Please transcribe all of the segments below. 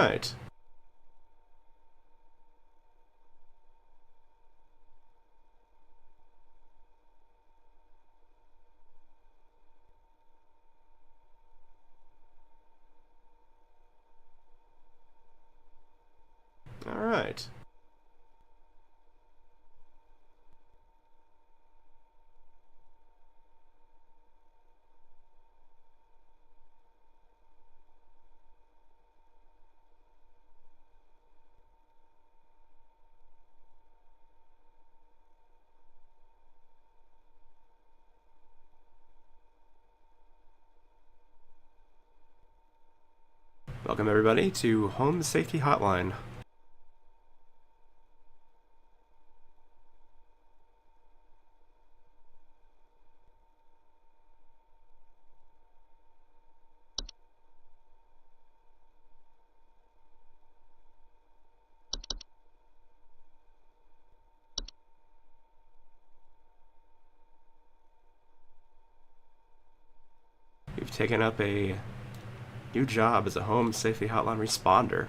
Alright. Alright. Welcome everybody to Home Safety Hotline. We've taken up a new job as a Home Safety Hotline responder.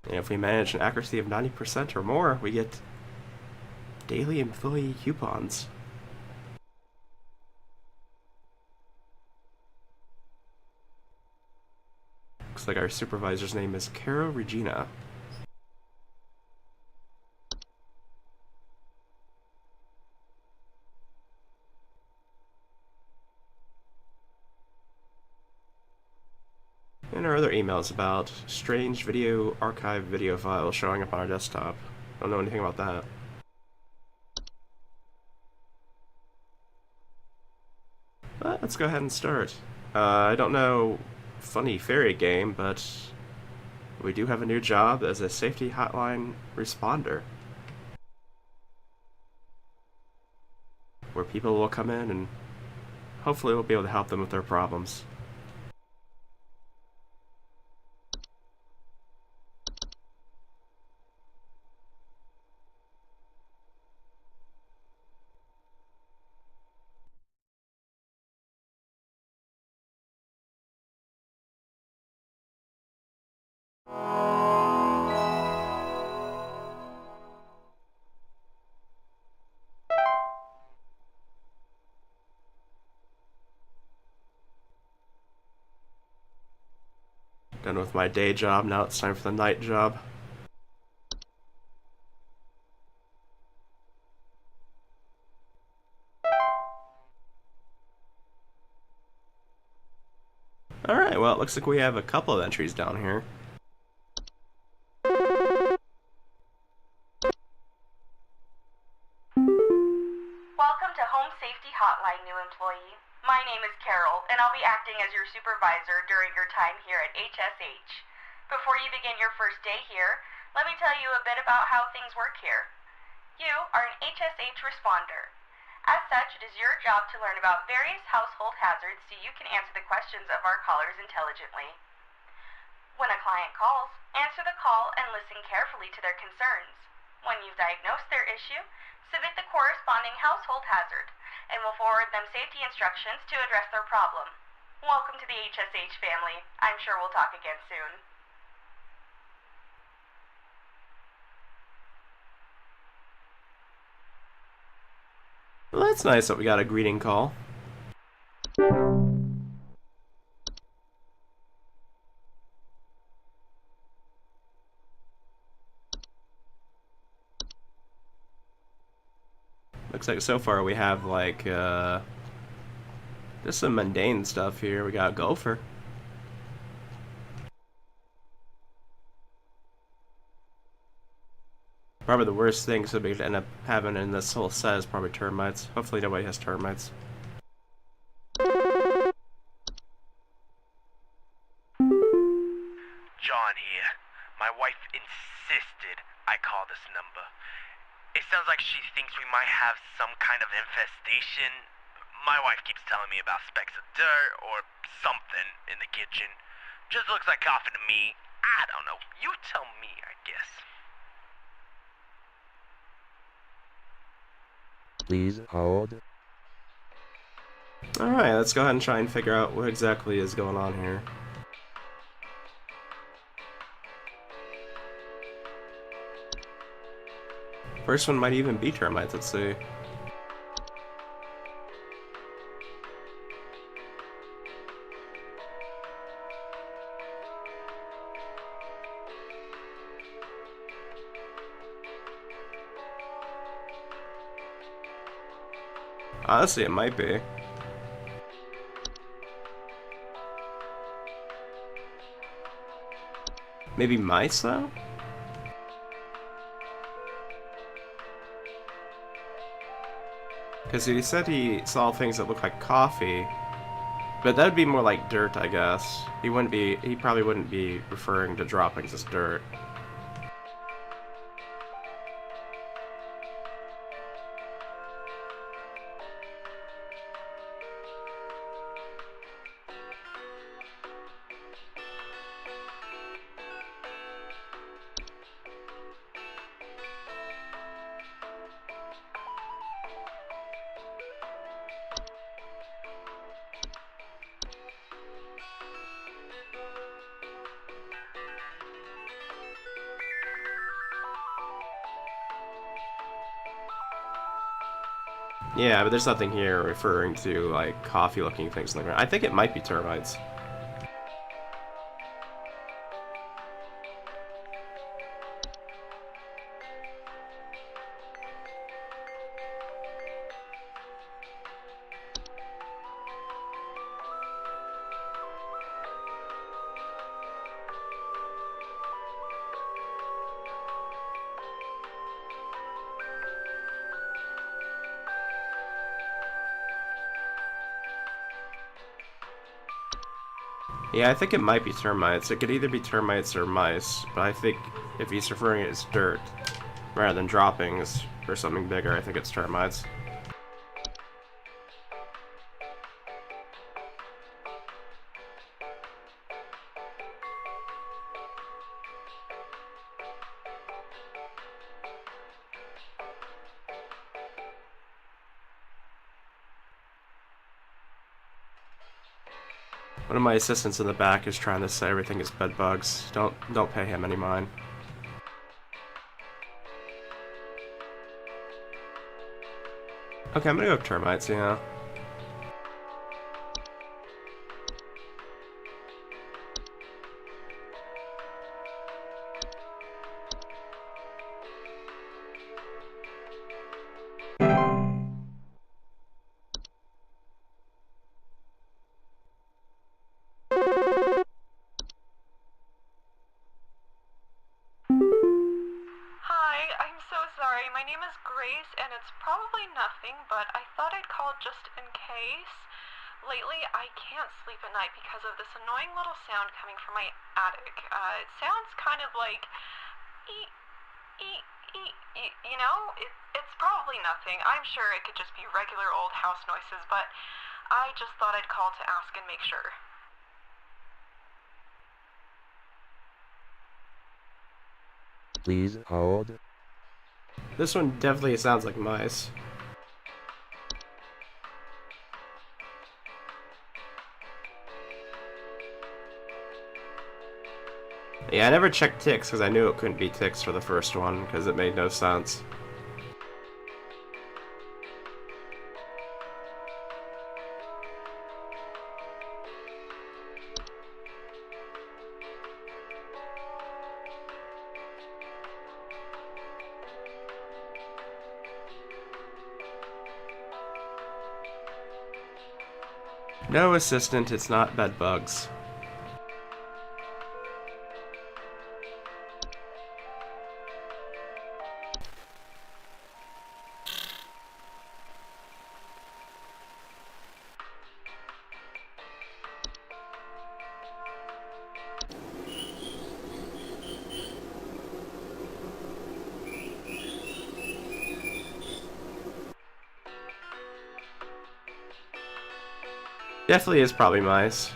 And if we manage an accuracy of 90% or more, we get daily employee coupons. Looks like our supervisor's name is Cara Regina. And our other emails about strange video archive video files showing up on our desktop. Don't know anything about that. But let's go ahead and start. I don't know funny fairy game, but we do have a new job as a safety hotline responder, where people will come in and hopefully we'll be able to help them with their problems. Done with my day job, now it's time for the night job. Alright, well, it looks like we have a couple of entries down here. Welcome to Home Safety Hotline, new employee. My name is Carol, and I'll be acting as your supervisor during your time here at HSH. Before you begin your first day here, let me tell you a bit about how things work here. You are an HSH responder. As such, it is your job to learn about various household hazards so you can answer the questions of our callers intelligently. When a client calls, answer the call and listen carefully to their concerns. When you've diagnosed their issue, submit the corresponding household hazard, and we'll forward them safety instructions to address their problem. Welcome to the HSH family. I'm sure we'll talk again soon. Well, that's nice that we got a greeting call. Looks like so far we have like just some mundane stuff here. We got a gopher. Probably the worst things that we could end up having in this whole set is probably termites. Hopefully nobody has termites. John here. My wife insisted I call this number. It sounds like she thinks we might have some kind of infestation. My wife keeps telling me about specks of dirt or something in the kitchen. Just looks like coughing to me. I don't know. You tell me, I guess. Please hold. Alright, let's go ahead and try and figure out what exactly is going on here. First one might even be termites, let's see. Honestly, it might be. Maybe mice, though? Because he said he saw things that look like coffee, but that'd be more like dirt, I guess. He probably wouldn't be referring to droppings as dirt. Yeah, but there's nothing here referring to, like, coffee-looking things on the ground. I think it might be termites. Yeah, I think it might be termites. It could either be termites or mice, but I think if he's referring it as dirt rather than droppings or something bigger, I think it's termites. One of my assistants in the back is trying to say everything is bed bugs. Don't pay him any mind. Okay, I'm gonna go with termites, yeah. Hi, I'm so sorry. My name is Grace, and it's probably nothing, but I thought I'd call just in case. Lately, I can't sleep at night because of this annoying little sound coming from my attic. It sounds kind of like eek, eek, eek, eek, you know? It's probably nothing. I'm sure it could just be regular old house noises, but I just thought I'd call to ask and make sure. Please hold. This one definitely sounds like mice. Yeah, I never checked ticks because I knew it couldn't be ticks for the first one because it made no sense. No assistant, it's not bed bugs. Definitely is probably mice.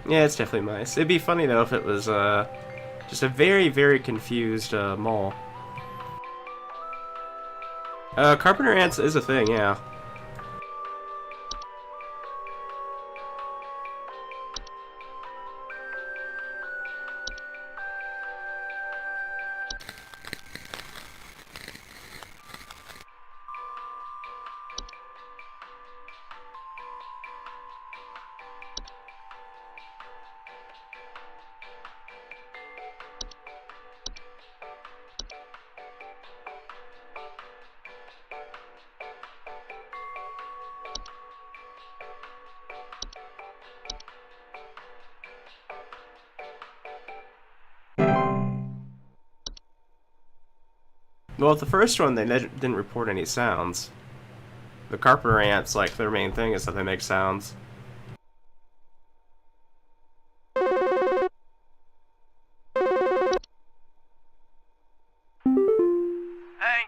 Yeah, it's definitely mice. It'd be funny though if it was just a very, very confused mole. Carpenter ants is a thing, yeah. Well, at the first one, they didn't report any sounds. The carpenter ants, like, their main thing is that they make sounds. Hank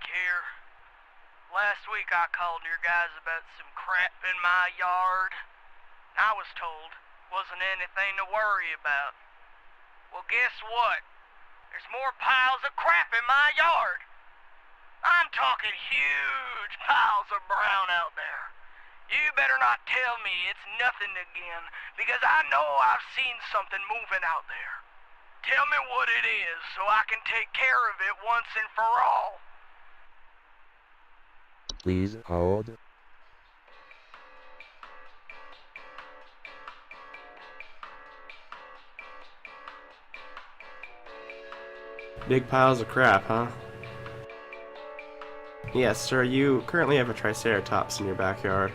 here. Last week I called your guys about some crap in my yard. I was told wasn't anything to worry about. Well, guess what? There's more piles of crap in my yard. I'm talking huge piles of brown out there. You better not tell me it's nothing again, because I know I've seen something moving out there. Tell me what it is so I can take care of it once and for all. Please hold. Big piles of crap, huh? Yes, sir, you currently have a Triceratops in your backyard.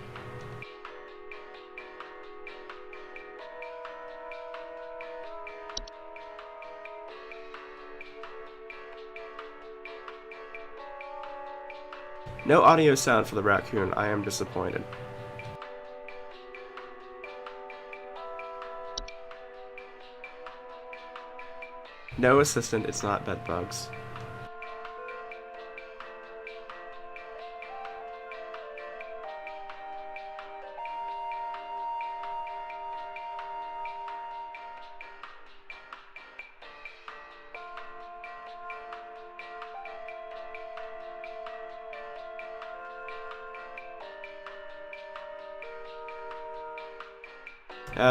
No audio sound for the raccoon. I am disappointed. No assistant, it's not bed bugs.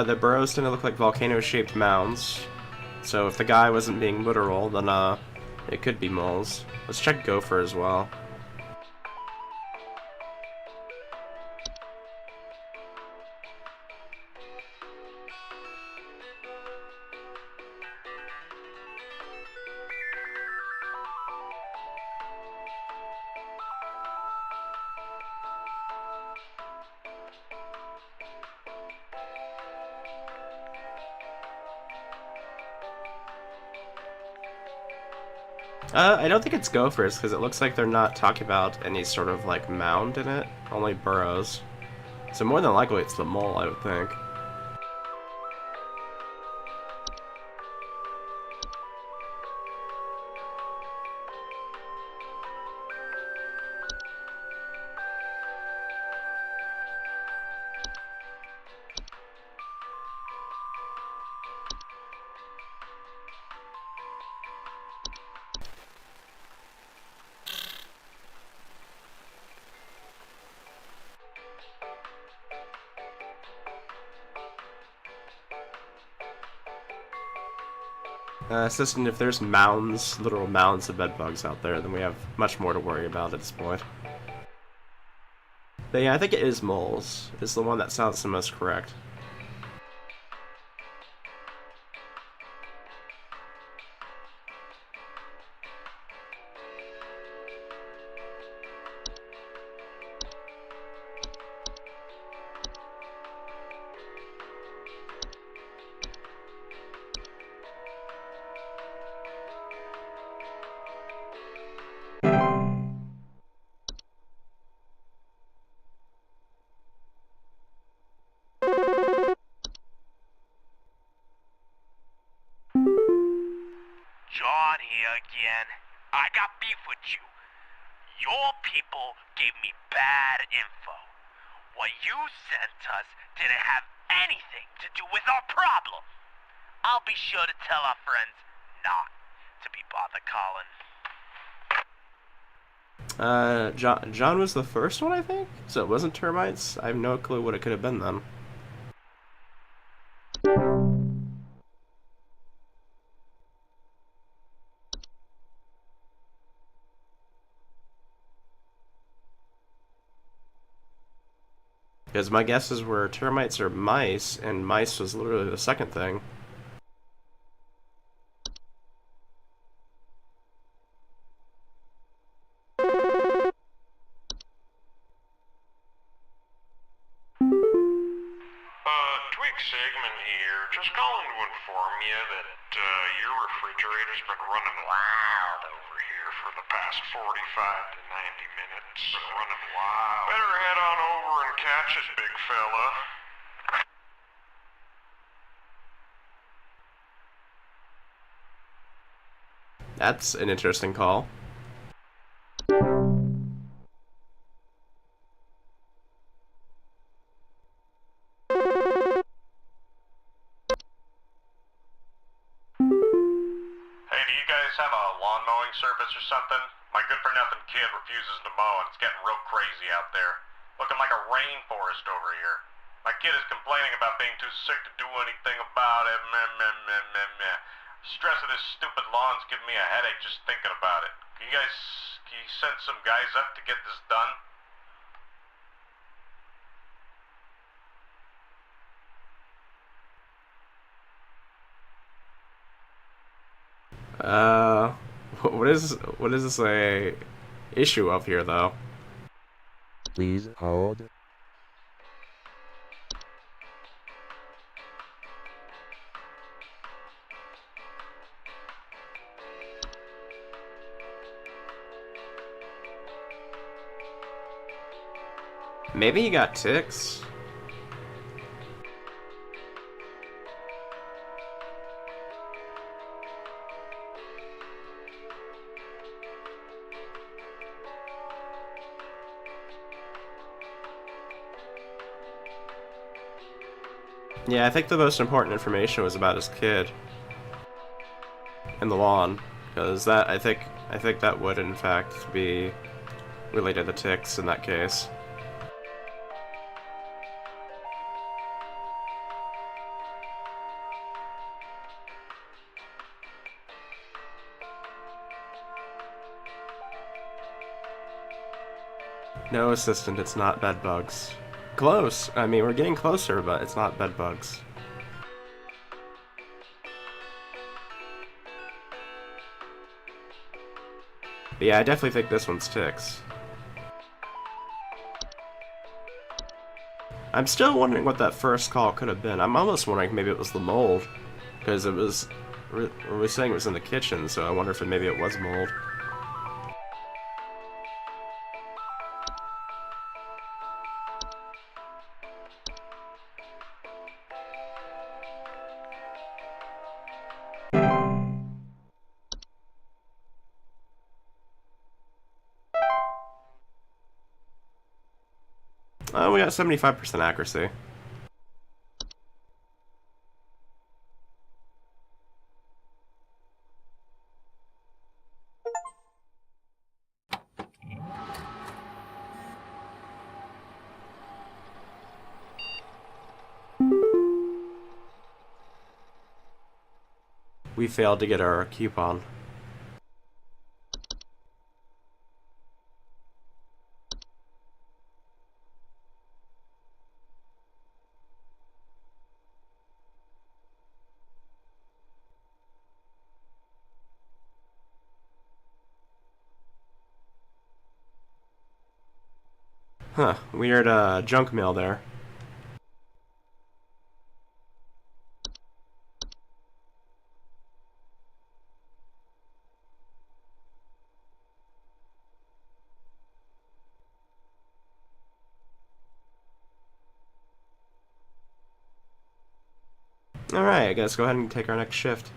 The burrows tend to look like volcano-shaped mounds. So if the guy wasn't being literal, then it could be moles. Let's check gopher as well. I don't think it's gophers, because it looks like they're not talking about any sort of, like, mound in it. Only burrows. So more than likely it's the mole, I would think. Assistant, if there's mounds, literal mounds of bedbugs out there, then we have much more to worry about at this point. But yeah, I think it is moles. It's the one that sounds the most correct. John here again. I got beef with you. Your people gave me bad info. What you sent us didn't have anything to do with our problem. I'll be sure to tell our friends not to be bothered calling. John was the first one, I think? So it wasn't termites? I have no clue what it could have been then. Because my guesses were termites or mice, and mice was literally the second thing. Twig Segment here. Just calling to inform you that your refrigerator's been running wild over here for the past 45 to 90 minutes. Been running wild. Better head on over and catch it, big fella. That's an interesting call. Hey, do you guys have a lawn mowing service or something? My good-for-nothing kid refuses to mow and it's getting real crazy out there. Looking like a rainforest over here. My kid is complaining about being too sick to do anything about it. Meh, meh, meh, meh, meh. Stress of this stupid lawn's giving me a headache just thinking about it. Can you send some guys up to get this done? Uh, what is this a issue of here though? Please hold. Maybe he got ticks. Yeah, I think the most important information was about his kid and the lawn, because that I think that would in fact be related to ticks in that case. No, assistant, it's not bed bugs. Close. I mean, we're getting closer, but it's not bed bugs. But yeah, I definitely think this one's ticks. I'm still wondering what that first call could have been. I'm almost wondering maybe it was the mold, because it was saying it was in the kitchen, so I wonder if maybe it was mold. Oh, we got 75% accuracy. We failed to get our coupon. Huh, weird junk mail there. Alright, I guess go ahead and take our next shift.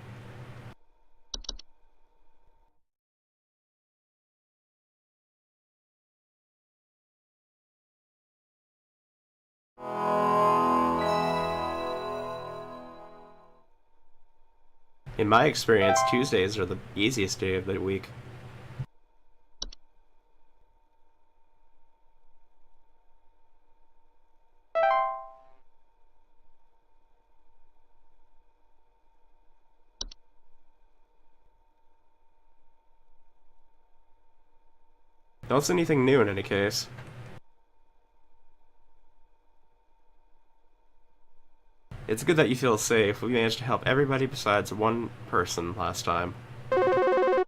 In my experience, Tuesdays are the easiest day of the week. Don't see anything new in any case. It's good that you feel safe. We managed to help everybody besides one person last time. Hello,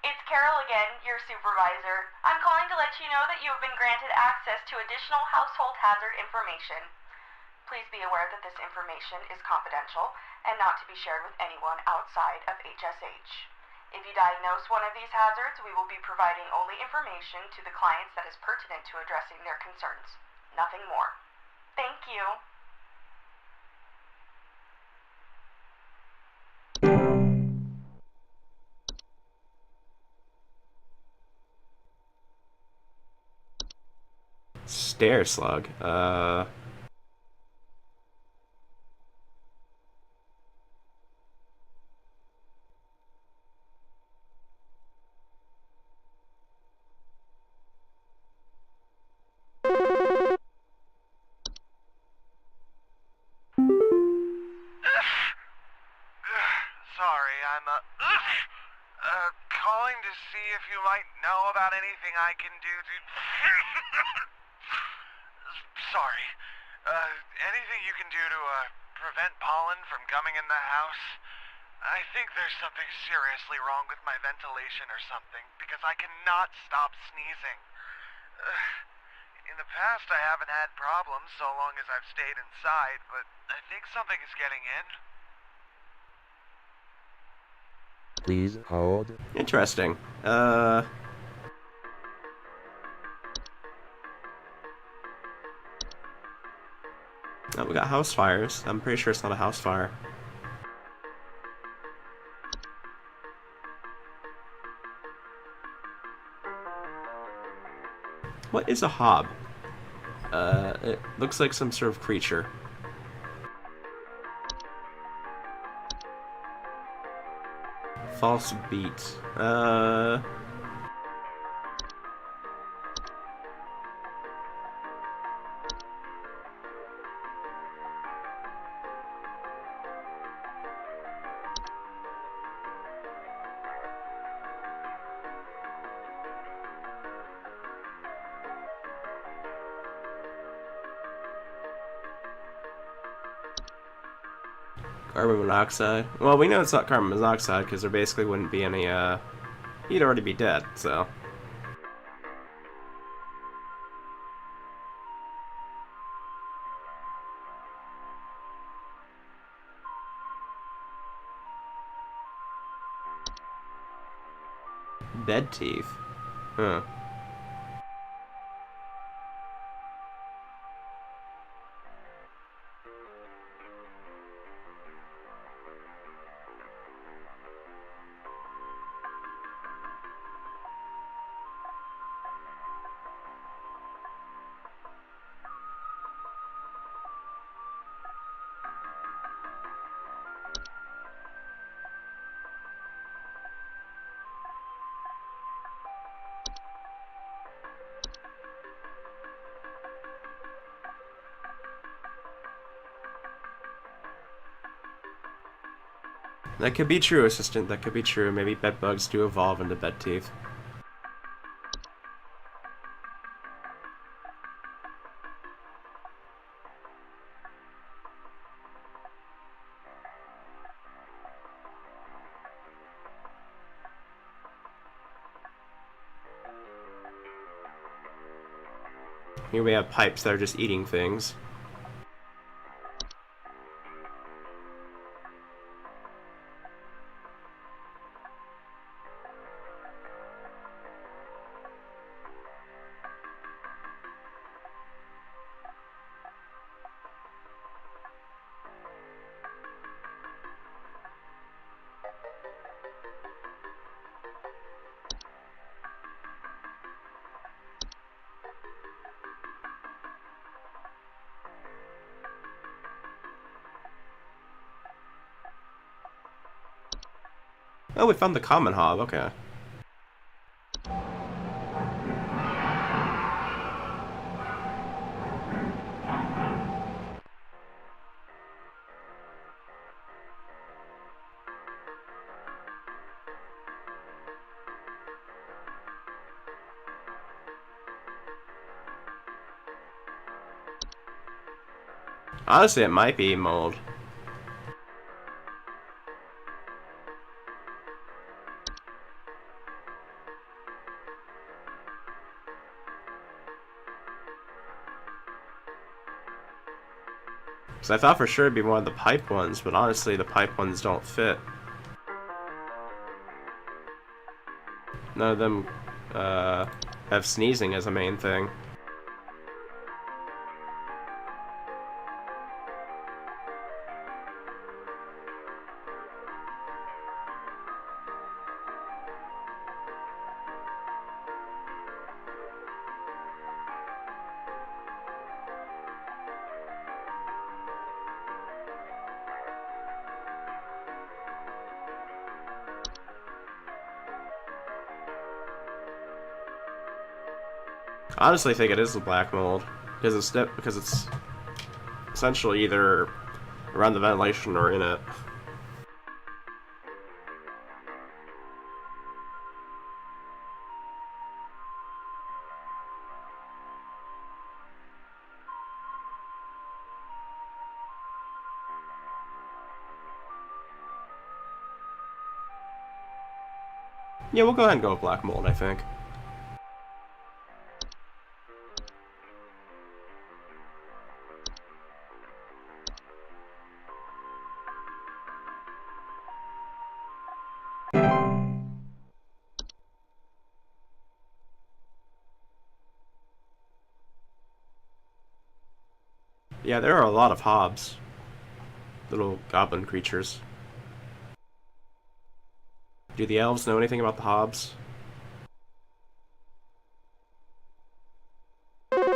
it's Carol again, your supervisor. I'm calling to let you know that you have been granted access to additional household hazard information. Please be aware that this information is confidential and not to be shared with anyone outside of HSH. If you diagnose one of these hazards, we will be providing only information to the clients that is pertinent to addressing their concerns. Nothing more. Thank you. Stair slug. Sorry, I'm calling to see if you might know about anything I can do to... Sorry. Anything you can do to, prevent pollen from coming in the house? I think there's something seriously wrong with my ventilation or something, because I cannot stop sneezing. In the past, I haven't had problems so long as I've stayed inside, but I think something is getting in. Please hold. Interesting. Oh, we got house fires. I'm pretty sure it's not a house fire. What is a hob? It looks like some sort of creature. False beat. Carbon monoxide. Well, we know it's not carbon monoxide because there basically wouldn't be any, he'd already be dead, so. Bed teeth. Huh. That could be true, Assistant. That could be true. Maybe bed bugs do evolve into bed teeth. Here we have pipes that are just eating things. Oh, we found the common hob, okay. Honestly, it might be mold. Because I thought for sure it'd be one of the pipe ones, but honestly, the pipe ones don't fit. None of them have sneezing as a main thing. I honestly think it is the black mold because it's essentially either around the ventilation or in it. Yeah, we'll go ahead and go with black mold, I think. Yeah, there are a lot of hobs. Little goblin creatures. Do the elves know anything about the hobs? Do you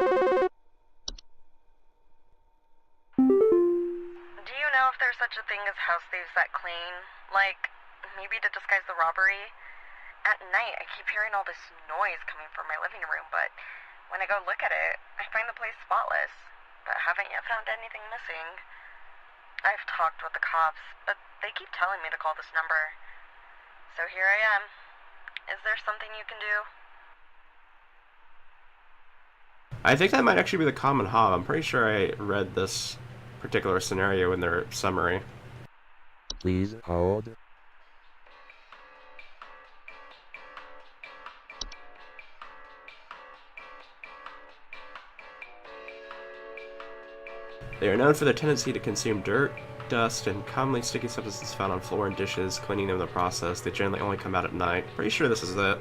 know if there's such a thing as house thieves that clean? Like, maybe to disguise the robbery? At night, I keep hearing all this noise coming from my living room, but when I go look at it, I find the place spotless, but haven't yet found anything missing. I've talked with the cops, but they keep telling me to call this number. So here I am. Is there something you can do? I think that might actually be the common hob. I'm pretty sure I read this particular scenario in their summary. Please hold. They are known for their tendency to consume dirt, dust, and commonly sticky substances found on floor and dishes, cleaning them in the process. They generally only come out at night. Pretty sure this is it.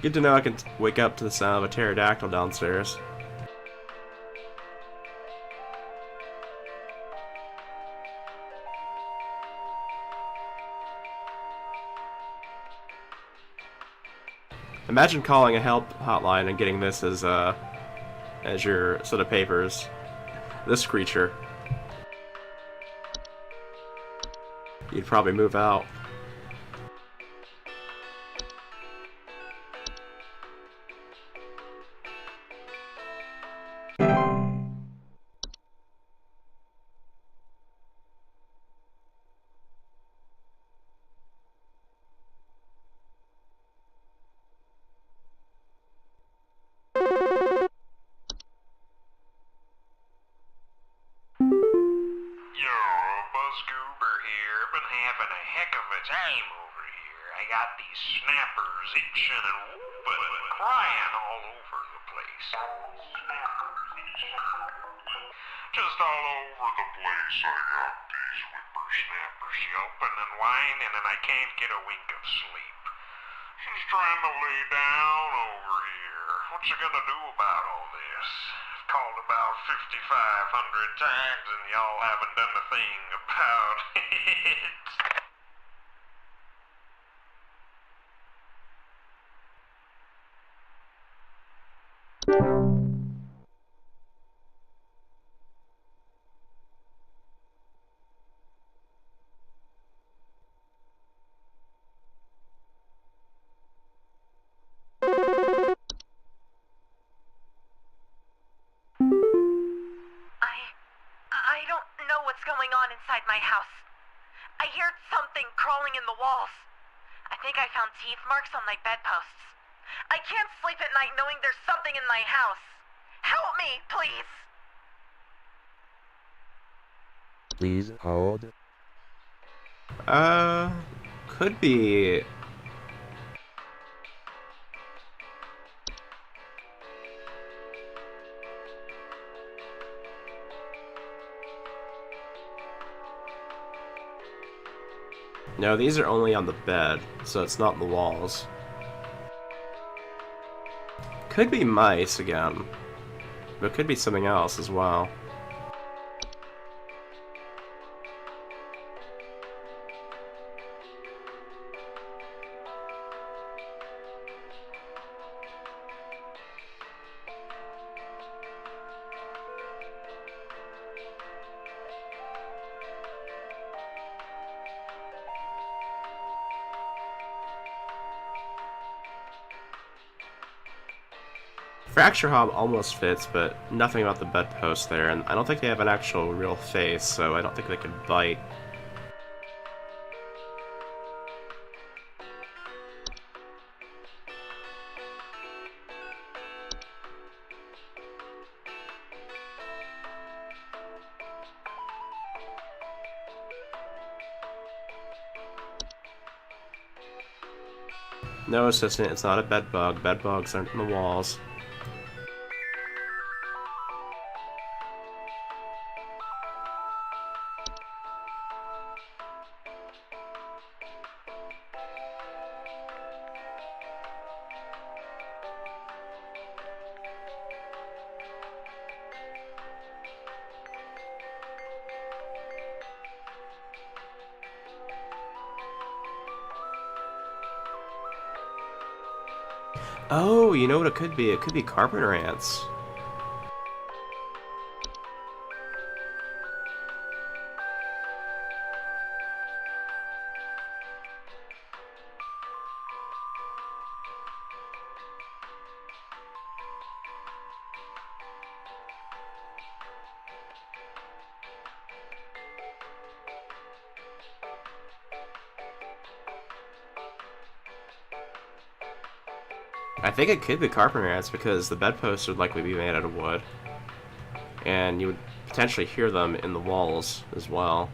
Good to know I can wake up to the sound of a pterodactyl downstairs. Imagine calling a help hotline and getting this as your set of papers. This creature. You'd probably move out. Buzzgoober here. Been having a heck of a time over here. I got these snappers itching and whooping and crying all over the place. Just all over the place. I got these whippersnappers yelping and whining, and I can't get a wink of sleep. She's trying to lay down over here. What's she gonna do about all this? called about 5,500 times and y'all haven't done a thing about it. I don't know what's going on inside my house. I hear something crawling in the walls. I think I found teeth marks on my bedposts. I can't sleep at night knowing there's something in my house. Help me, please! Please hold. Could be. No, these are only on the bed, so it's not in the walls. Could be mice again, but could be something else as well. Fracture Hob almost fits, but nothing about the bedpost there, and I don't think they have an actual real face, so I don't think they could bite. No, assistant, it's not a bed bug. Bed bugs aren't in the walls. Oh, you know what it could be? It could be carpenter ants. I think it could be carpenter ants because the bedposts would likely be made out of wood. And you would potentially hear them in the walls as well.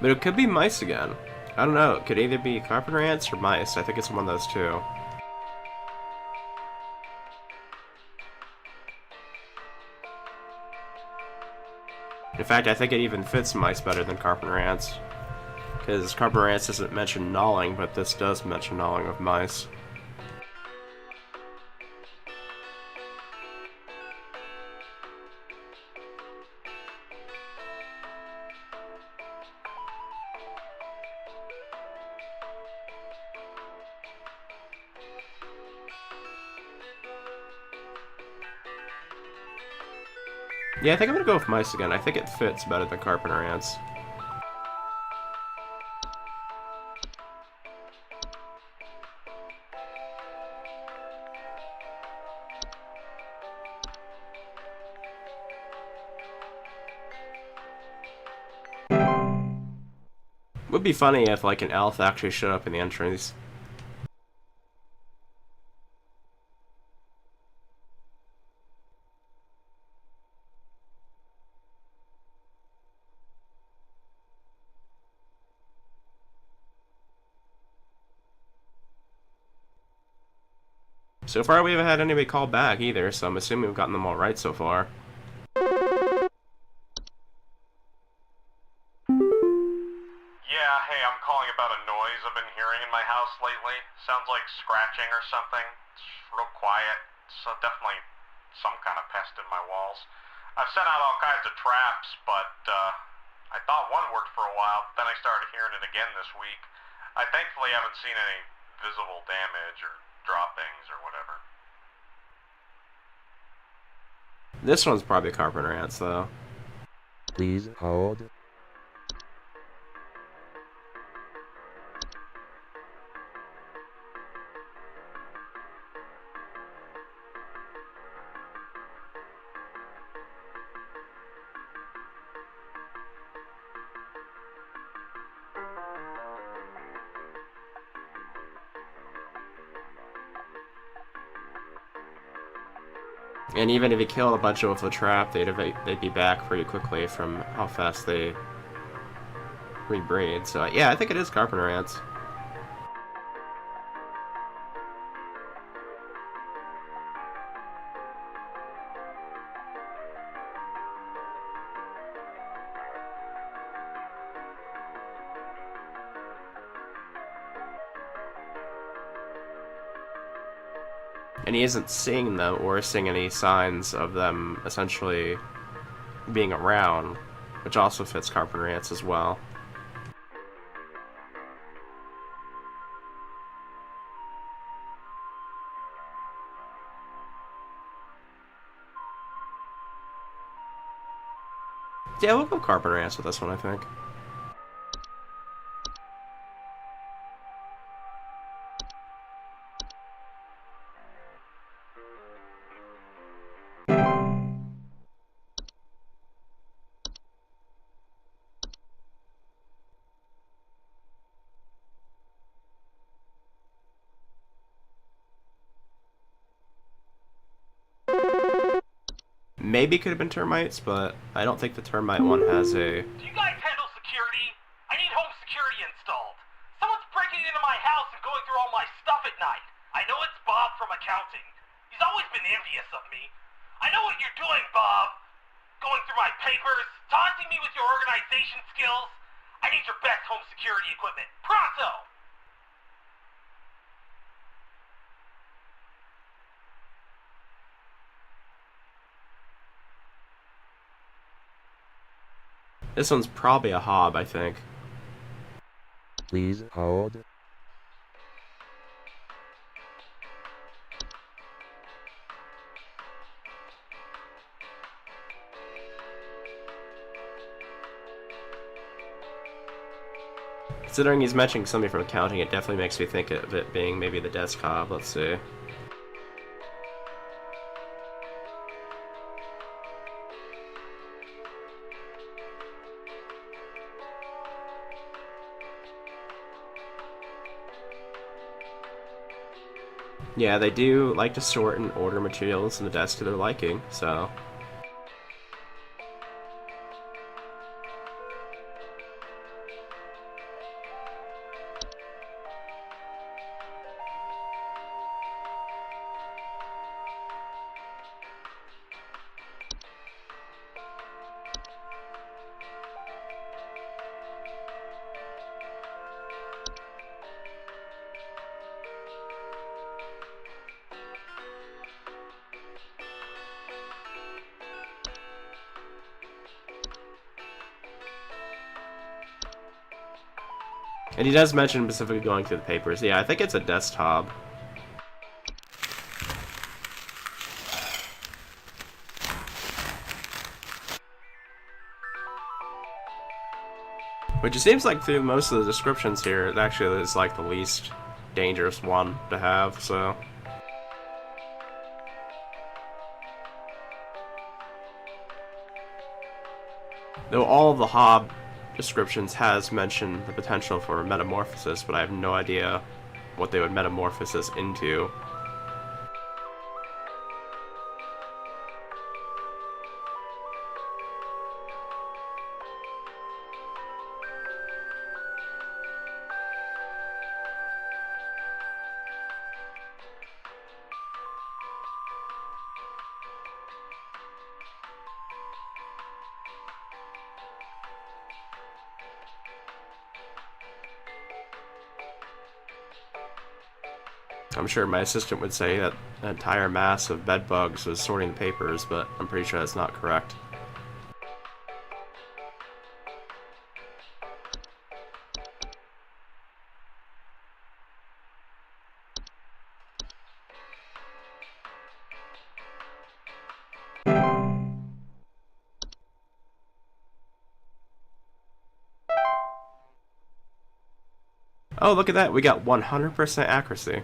But it could be mice again. I don't know. It could either be carpenter ants or mice. I think it's one of those two. In fact, I think it even fits mice better than carpenter ants. Because carpenter ants doesn't mention gnawing, but this does mention gnawing of mice. Yeah, I think I'm gonna go with mice again. I think it fits better than carpenter ants. Would be funny if like an elf actually showed up in the entrance. So far, we haven't had anybody call back either, so I'm assuming we've gotten them all right so far. Yeah, hey, I'm calling about a noise I've been hearing in my house lately. Sounds like scratching or something. It's real quiet. It's definitely some kind of pest in my walls. I've sent out all kinds of traps, but I thought one worked for a while. Then I started hearing it again this week. I thankfully haven't seen any visible damage or droppings or whatever. This one's probably carpenter ants, though. Please hold. And even if you killed a bunch of them with a trap, they'd be back pretty quickly from how fast they rebreed. So yeah, I think it is carpenter ants. And he isn't seeing them or seeing any signs of them essentially being around, which also fits carpenter ants as well. Yeah, we'll go carpenter ants with this one, I think. Maybe could have been termites, but I don't think the termite one has a... Do you guys handle security? I need home security installed. Someone's breaking into my house and going through all my stuff at night. I know it's Bob from accounting. He's always been envious of me. I know what you're doing, Bob. Going through my papers, taunting me with your organization skills. I need your best home security equipment. Pronto! This one's probably a hob, I think. Please hold. Considering he's mentioning somebody from accounting, it definitely makes me think of it being maybe the desk hob. Let's see. Yeah, they do like to sort and order materials in the desk to their liking, so... And he does mention specifically going through the papers. Yeah, I think it's a desktop. Which it seems like through most of the descriptions here, it actually is like the least dangerous one to have, so... Though all of the hob descriptions has mentioned the potential for metamorphosis, but I have no idea what they would metamorphosis into. I'm sure my assistant would say that an entire mass of bed bugs was sorting the papers, but I'm pretty sure that's not correct. Oh, look at that, we got 100% accuracy.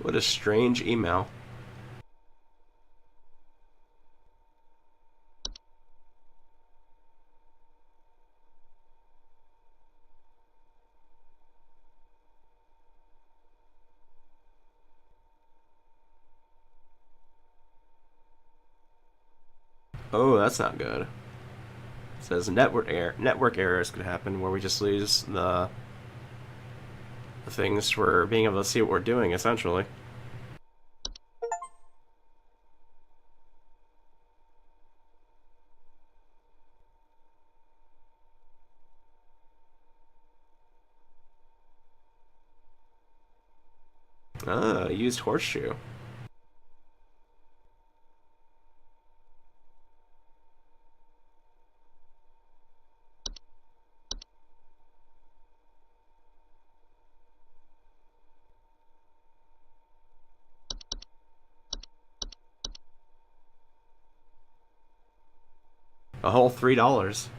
What a strange email. Oh, that's not good. It says network errors could happen where we just lose the things for being able to see what we're doing, essentially. Ah, used horseshoe. A whole $3.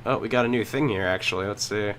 Oh, we got a new thing here, actually. Let's see.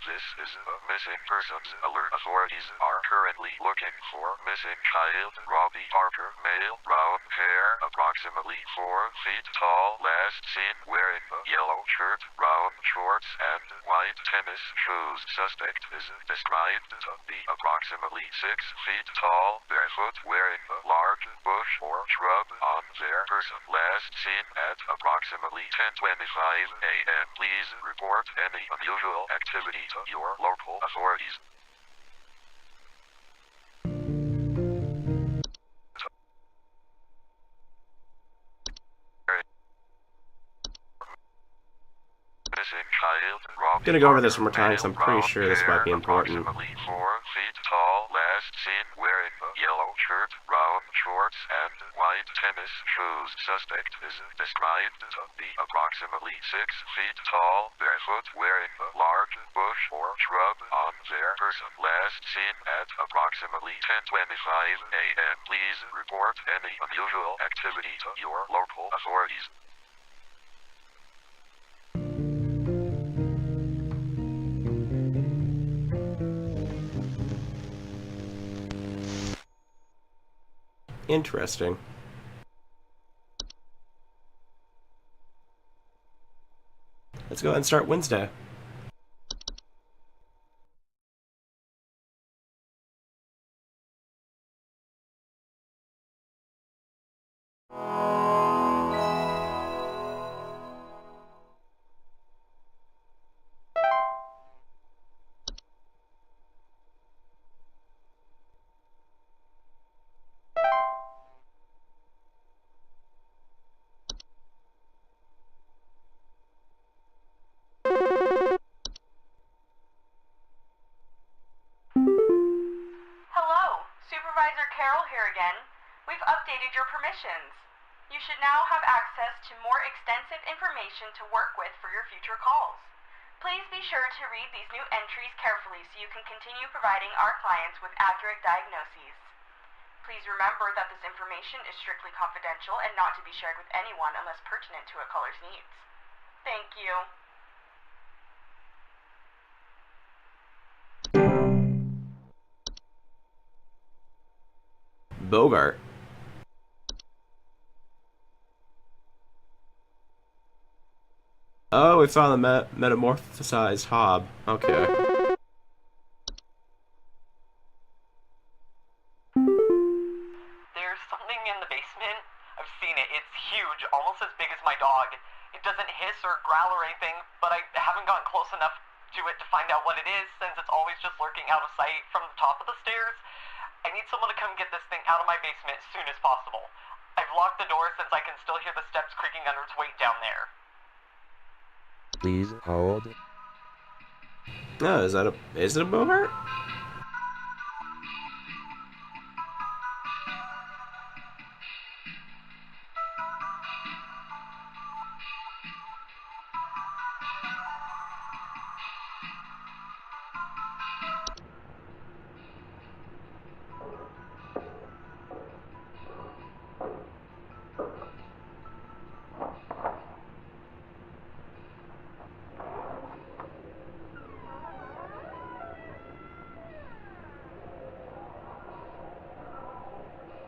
This is a missing persons alert. Authorities are currently looking for missing child Robbie Parker, male, brown hair, approximately 4 feet tall, last seen wearing a yellow shirt, brown shorts, and white tennis shoes. Suspect is described to be approximately 6 feet tall, barefoot, wearing a large bush or shrub on their person. Last seen at approximately 10:25 a.m. Please report any unusual activity to your local authorities. Missing child Robbie Gonna go over this Parker, one more time, 'cause I'm male, pretty brown sure this might be hair, important. approximately 4 feet tall, last seen wearing a yellow shirt. tennis shoes. Suspect is described to be approximately 6 feet tall, barefoot, wearing a large bush or shrub on their person. Last seen at approximately 10:25 a.m. Please report any unusual activity to your local authorities. Interesting. Let's go ahead and start Wednesday. Hello, Supervisor Carroll here again. We've updated your permissions. You should now have access to more extensive information to work with for your future calls. Please be sure to read these new entries carefully so you can continue providing our clients with accurate diagnoses. Please remember that this information is strictly confidential and not to be shared with anyone unless pertinent to a caller's needs. Thank you. Bogart. Oh, we found the metamorphosized Hob. Okay. There's something in the basement. I've seen it. It's huge, almost as big as my dog. It doesn't hiss or growl or anything, but I haven't gotten close enough to it to find out what it is since it's always just lurking out of sight from the top of the stairs. I need someone to come get this thing out of my basement as soon as possible. I've locked the door since I can still hear the steps creaking under its weight down there. Please hold. Oh, is it a Bogart?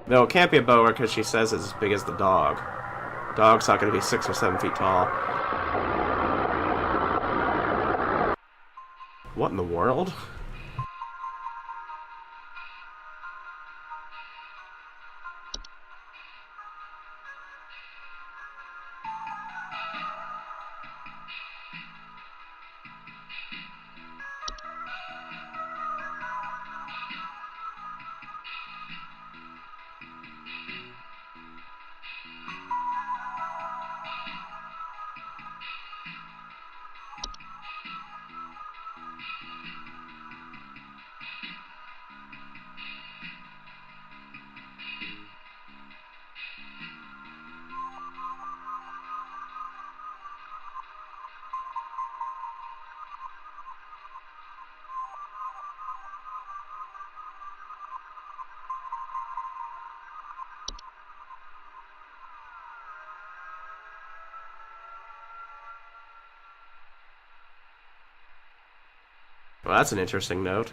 No, it can't be a Bogart because she says it's as big as the dog. Dog's not going to be 6 or 7 feet tall. What in the world? Well, that's an interesting note.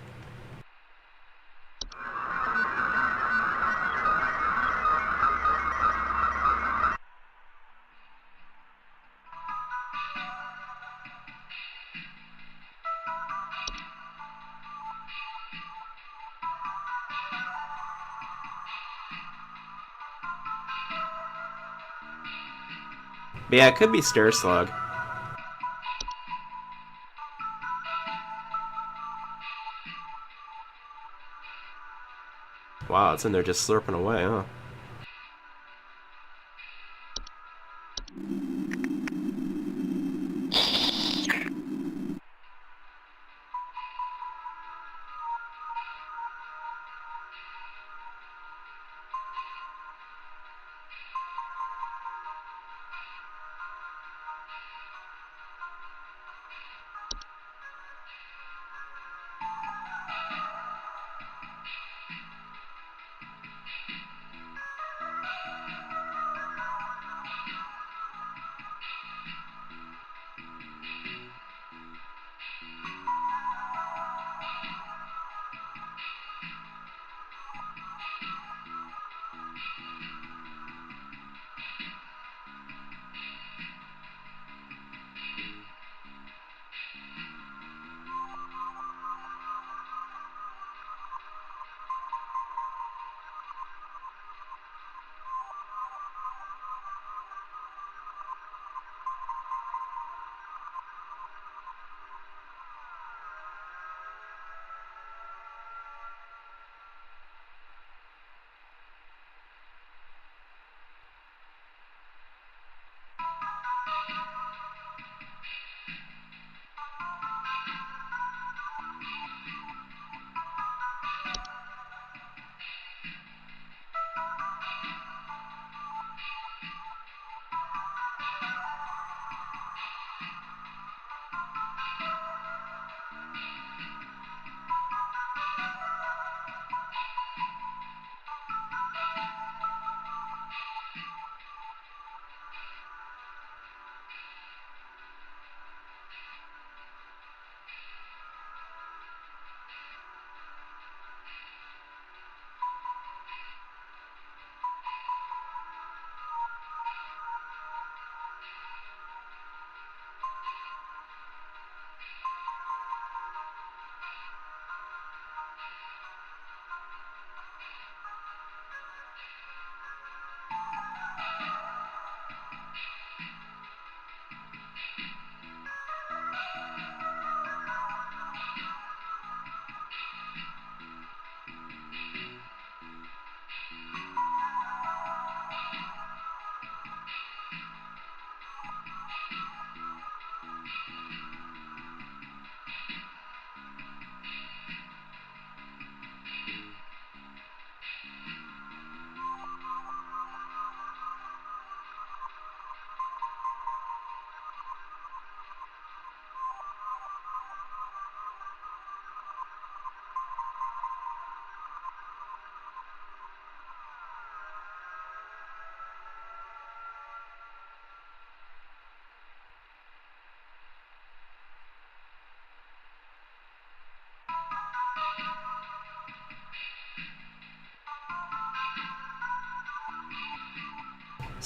But yeah, it could be Stair Slug. Wow, it's in there just slurping away, huh?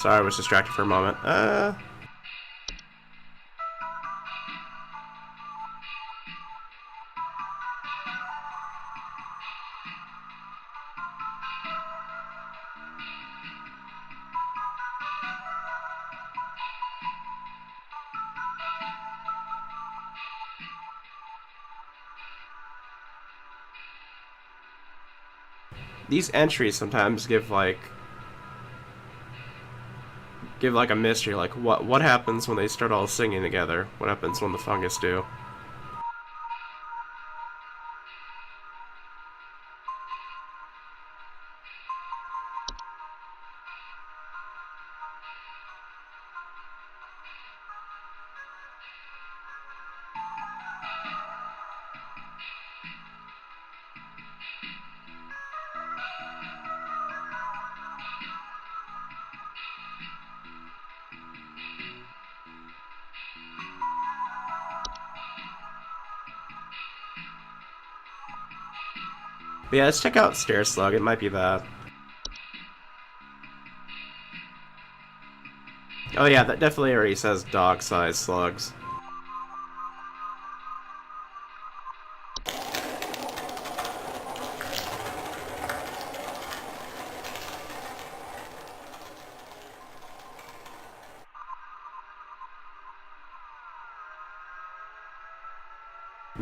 Sorry, I was distracted for a moment. These entries sometimes give like a mystery, like what happens when they start all singing together? What happens when the fungus do? But yeah, let's check out Stair Slug. It might be that. Oh yeah, that definitely already says dog-sized slugs.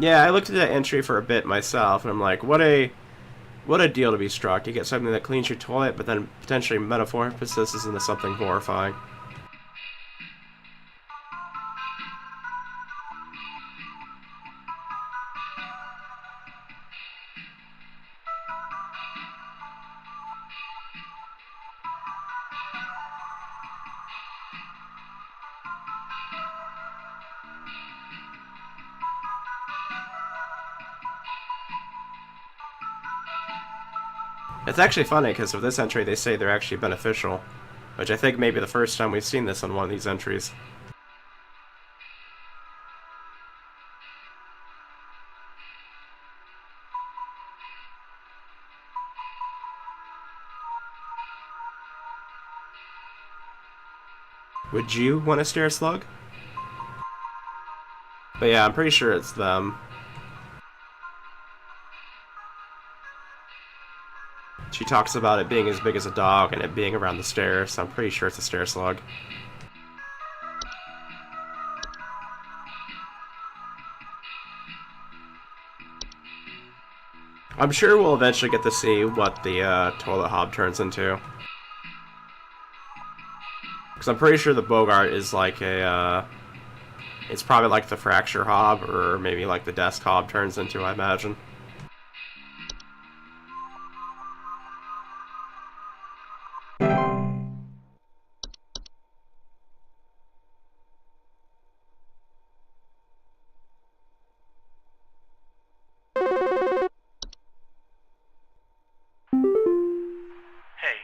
Yeah, I looked at that entry for a bit myself, and I'm like, what a deal to be struck. You get something that cleans your toilet, but then potentially metamorphoses into something horrifying. It's actually funny, because with this entry they say they're actually beneficial, which I think may be the first time we've seen this on one of these entries. Would you want a stair slug? But yeah, I'm pretty sure it's them. She talks about it being as big as a dog and it being around the stairs, so I'm pretty sure it's a stair slug. I'm sure we'll eventually get to see what the toilet hob turns into. Because I'm pretty sure the Bogart is like a, it's probably like the fracture hob, or maybe like the desk hob turns into, I imagine. Hey,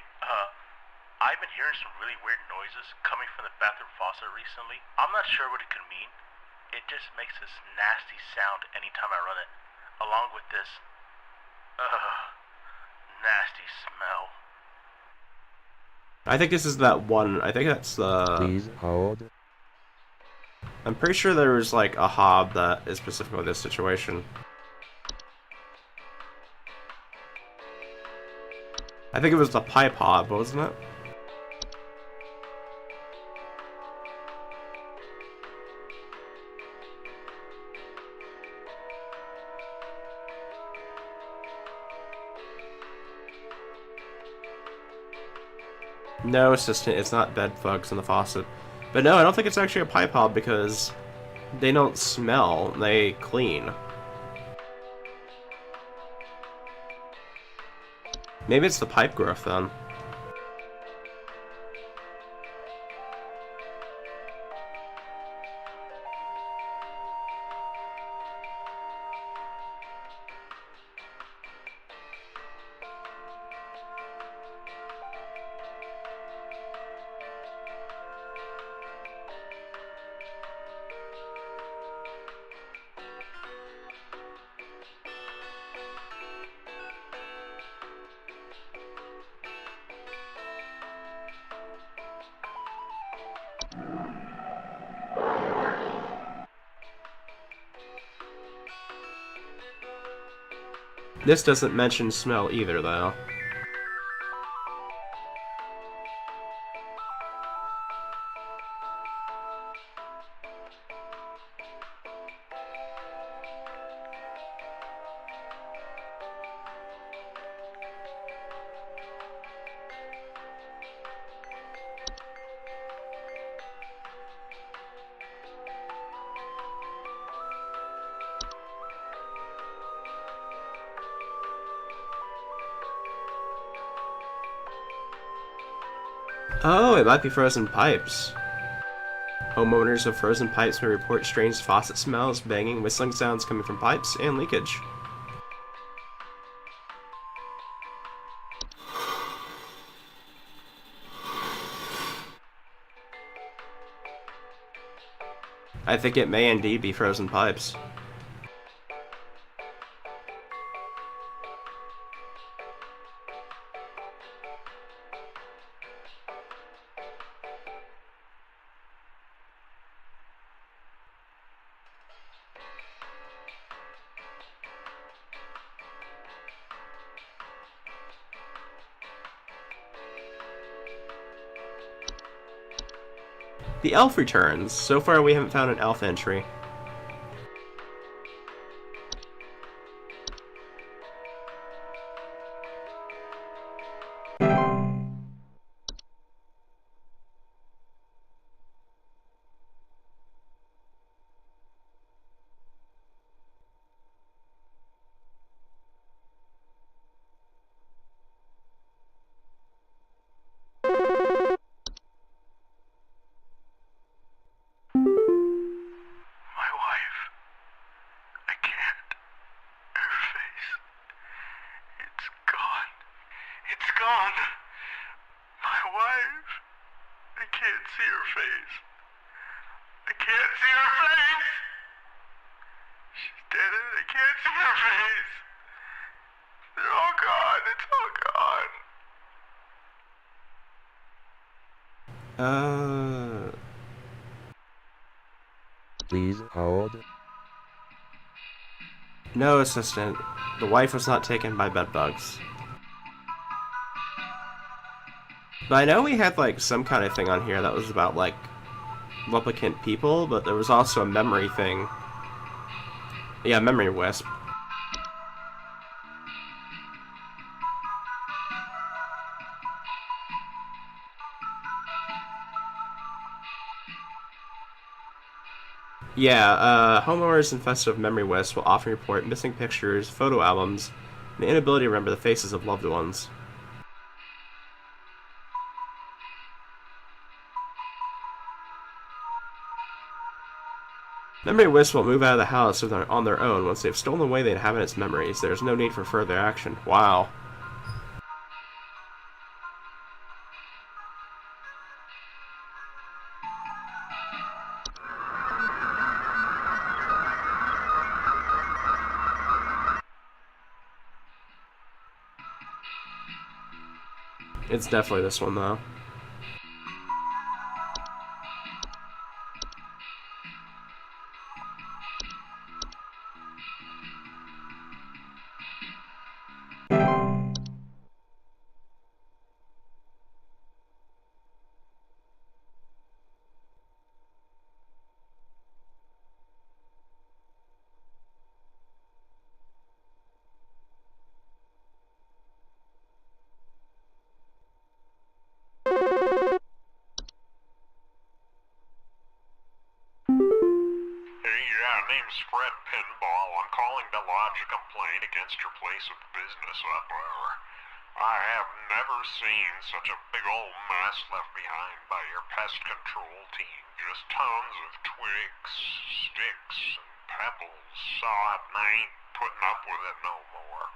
I've been hearing some really weird noises coming from the bathroom faucet recently. I'm not sure what it could mean. It just makes this nasty sound anytime I run it, along with this, nasty smell. I think this is that one, I think that's the... Please hold. I'm pretty sure there was like a hob that is specifically this situation. I think it was the pipe hob, wasn't it? No, assistant, it's not bed bugs in the faucet. But no, I don't think it's actually a pipe hob because they don't smell, they clean. Maybe it's the pipe growth then. This doesn't mention smell either, though. Oh, it might be frozen pipes. Homeowners of frozen pipes may report strange faucet smells, banging, whistling sounds coming from pipes, and leakage. I think it may indeed be frozen pipes. The elf returns. So far we haven't found an elf entry. My wife. I can't. Her face. It's gone. It's gone. My wife. I can't see her face. I can't see her face. She's dead and I can't see her face. They're all gone. It's all gone. Please hold. No, assistant. The wife was not taken by bedbugs. But I know we had, like, some kind of thing on here that was about, like, replicant people, but there was also a memory thing. Yeah, memory wisp. Yeah, homeowners infested with memory wisps will often report missing pictures, photo albums, and the inability to remember the faces of loved ones. Memory wisps will move out of the house on their own once they've stolen away the inhabitants' memories. There is no need for further action. Wow. It's definitely this one, though. Name's Fred Pinball. I'm calling to lodge a complaint against your place of business up there. I have never seen such a big old mess left behind by your pest control team. Just tons of twigs, sticks, and pebbles. I ain't putting up with it no more.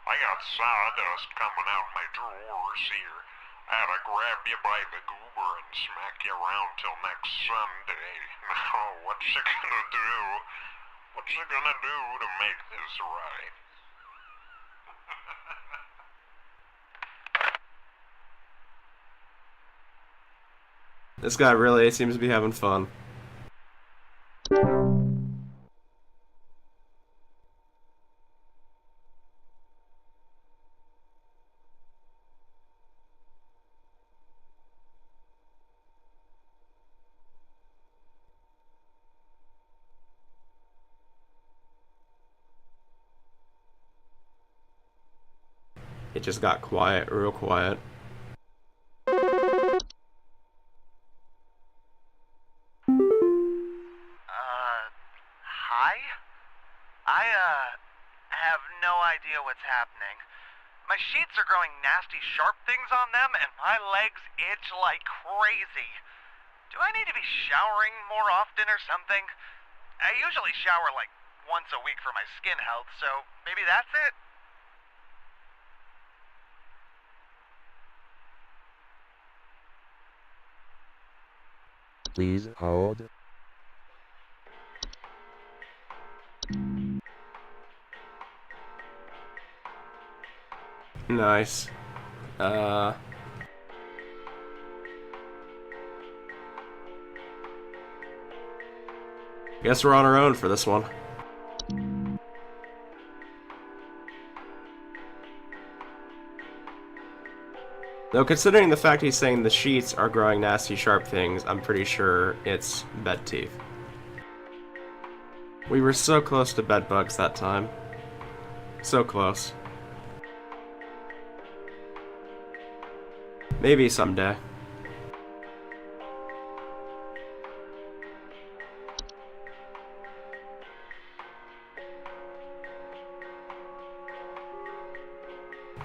I got sawdust coming out my drawers here. I had to grab you by the goober and smack you around till next Sunday. Now, what's you gonna do? What's you gonna do to make this right? This guy really seems to be having fun. Hey, you're out. Name's Fred Pinball. I'm calling to lodge a complaint against your place of business up there. I have never seen such a big old mess left behind by your pest control team. Just tons of twigs, sticks, and pebbles. I ain't putting up with it no more. I got sawdust coming out my drawers here. I had to grab you by the goober and smack you around till next Sunday. Now, what's you gonna do? What's you gonna do to make this right? This guy really seems to be having fun. It just got quiet, real quiet. Hi? I have no idea what's happening. My sheets are growing nasty sharp things on them, and my legs itch like crazy. Do I need to be showering more often or something? I usually shower like once a week for my skin health, so maybe that's it? Please hold. Nice. Guess we're on our own for this one. Though considering the fact he's saying the sheets are growing nasty sharp things, I'm pretty sure it's bed teeth. We were so close to bed bugs that time. So close. Maybe someday.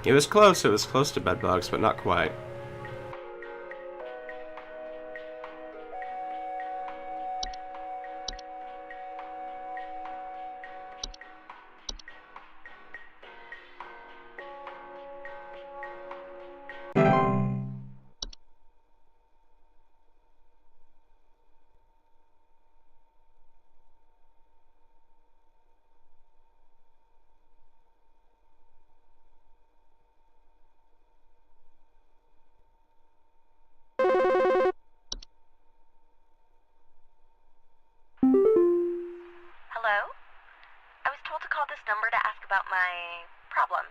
It was close to bed bugs, but not quite. Hello? I was told to call this number to ask about my problem.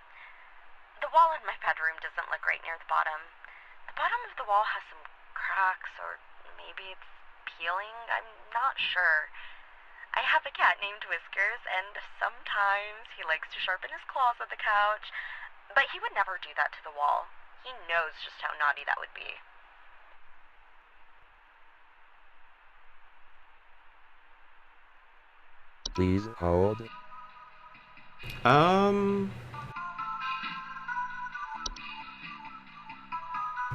The wall in my bedroom doesn't look right near the bottom. The bottom of the wall has some cracks, or maybe it's peeling. I'm not sure. I have a cat named Whiskers, and sometimes he likes to sharpen his claws at the couch, but he would never do that to the wall. He knows just how naughty that would be. Please hold.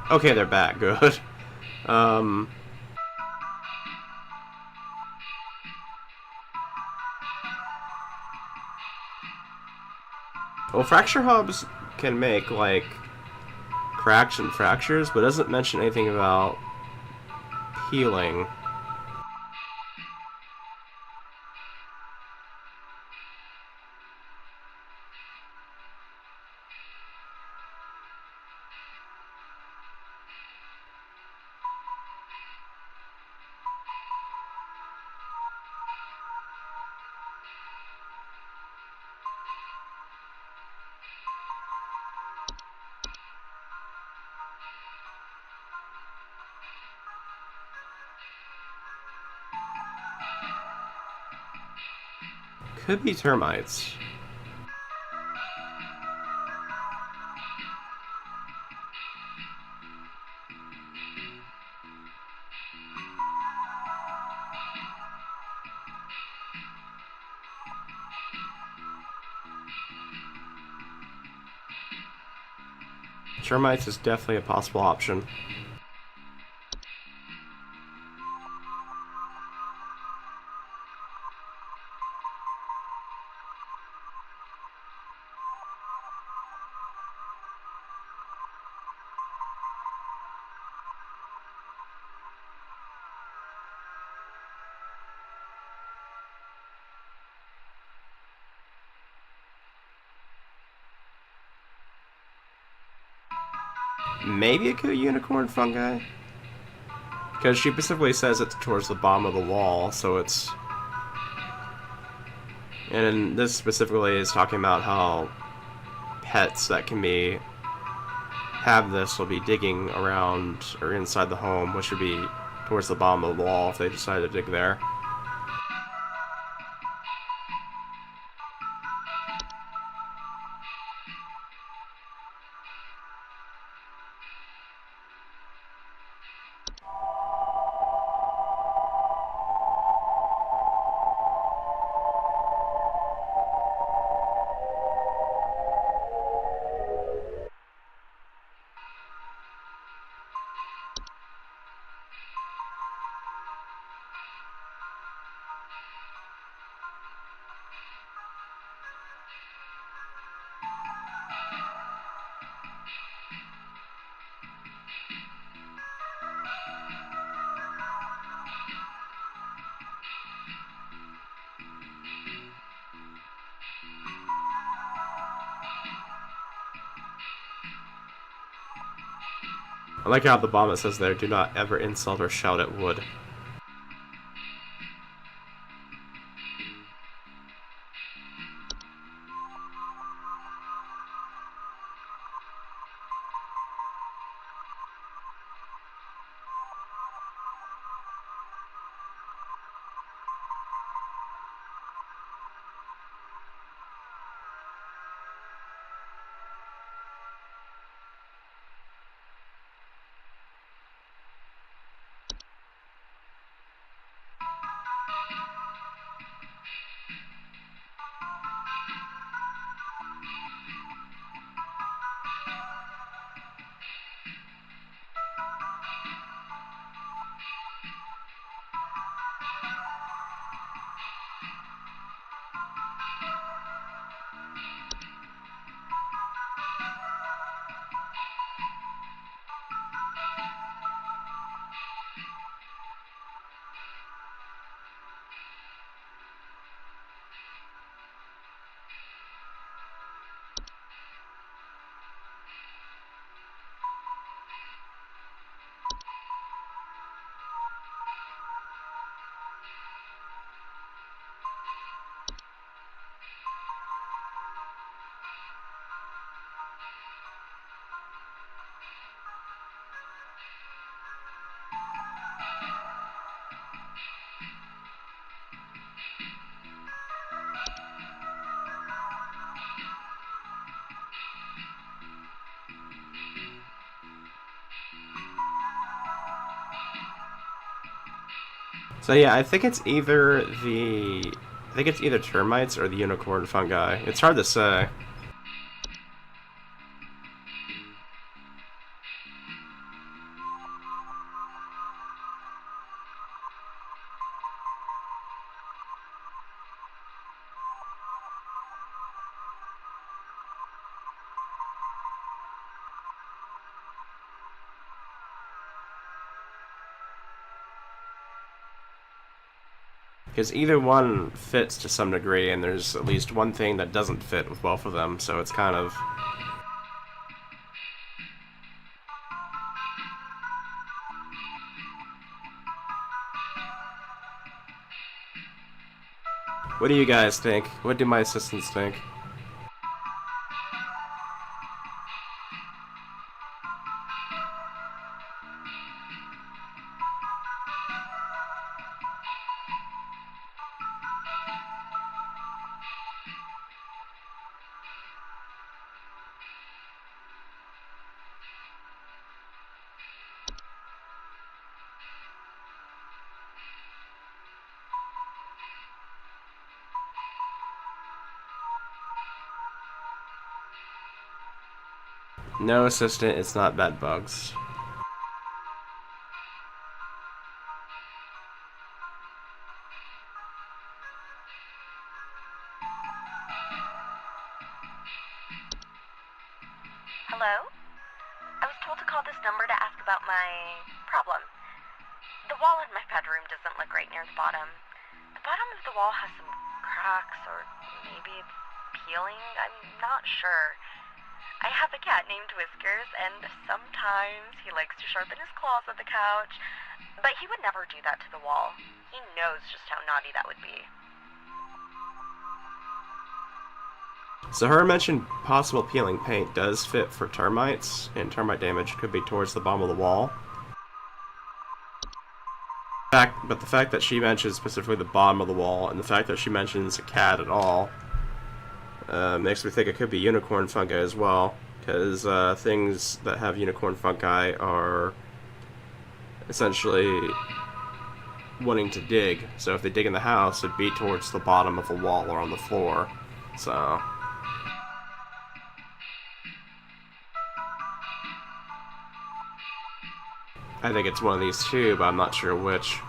Okay, they're back. Good. Well, fracture hubs can make, like, cracks and fractures, but doesn't mention anything about peeling. Could be termites. Termites is definitely a possible option. Maybe it could be unicorn fungi? Because she specifically says it's towards the bottom of the wall, so it's... And this specifically is talking about how pets that can be... have this will be digging around or inside the home, which would be towards the bottom of the wall if they decide to dig there. I like how the bomb it says there, do not ever insult or shout at wood. So yeah, I think it's either termites or the unicorn fungi. It's hard to say. Because either one fits to some degree, and there's at least one thing that doesn't fit with both of them, so it's kind of... What do you guys think? What do my assistants think? No, assistant, it's not bed bugs. Hello? I was told to call this number to ask about my problem. The wall in my bedroom doesn't look right near the bottom. The bottom of the wall has some cracks, or maybe it's peeling. I'm not sure. I have a cat named Whiskers, and sometimes he likes to sharpen his claws at the couch, but he would never do that to the wall. He knows just how naughty that would be. So her mentioned possible peeling paint does fit for termites, and termite damage could be towards the bottom of the wall. But the fact that she mentions specifically the bottom of the wall, and the fact that she mentions a cat at all, makes me think it could be unicorn fungi as well, because things that have unicorn fungi are essentially wanting to dig. So if they dig in the house, it'd be towards the bottom of the wall or on the floor. So... I think it's one of these two, but I'm not sure which.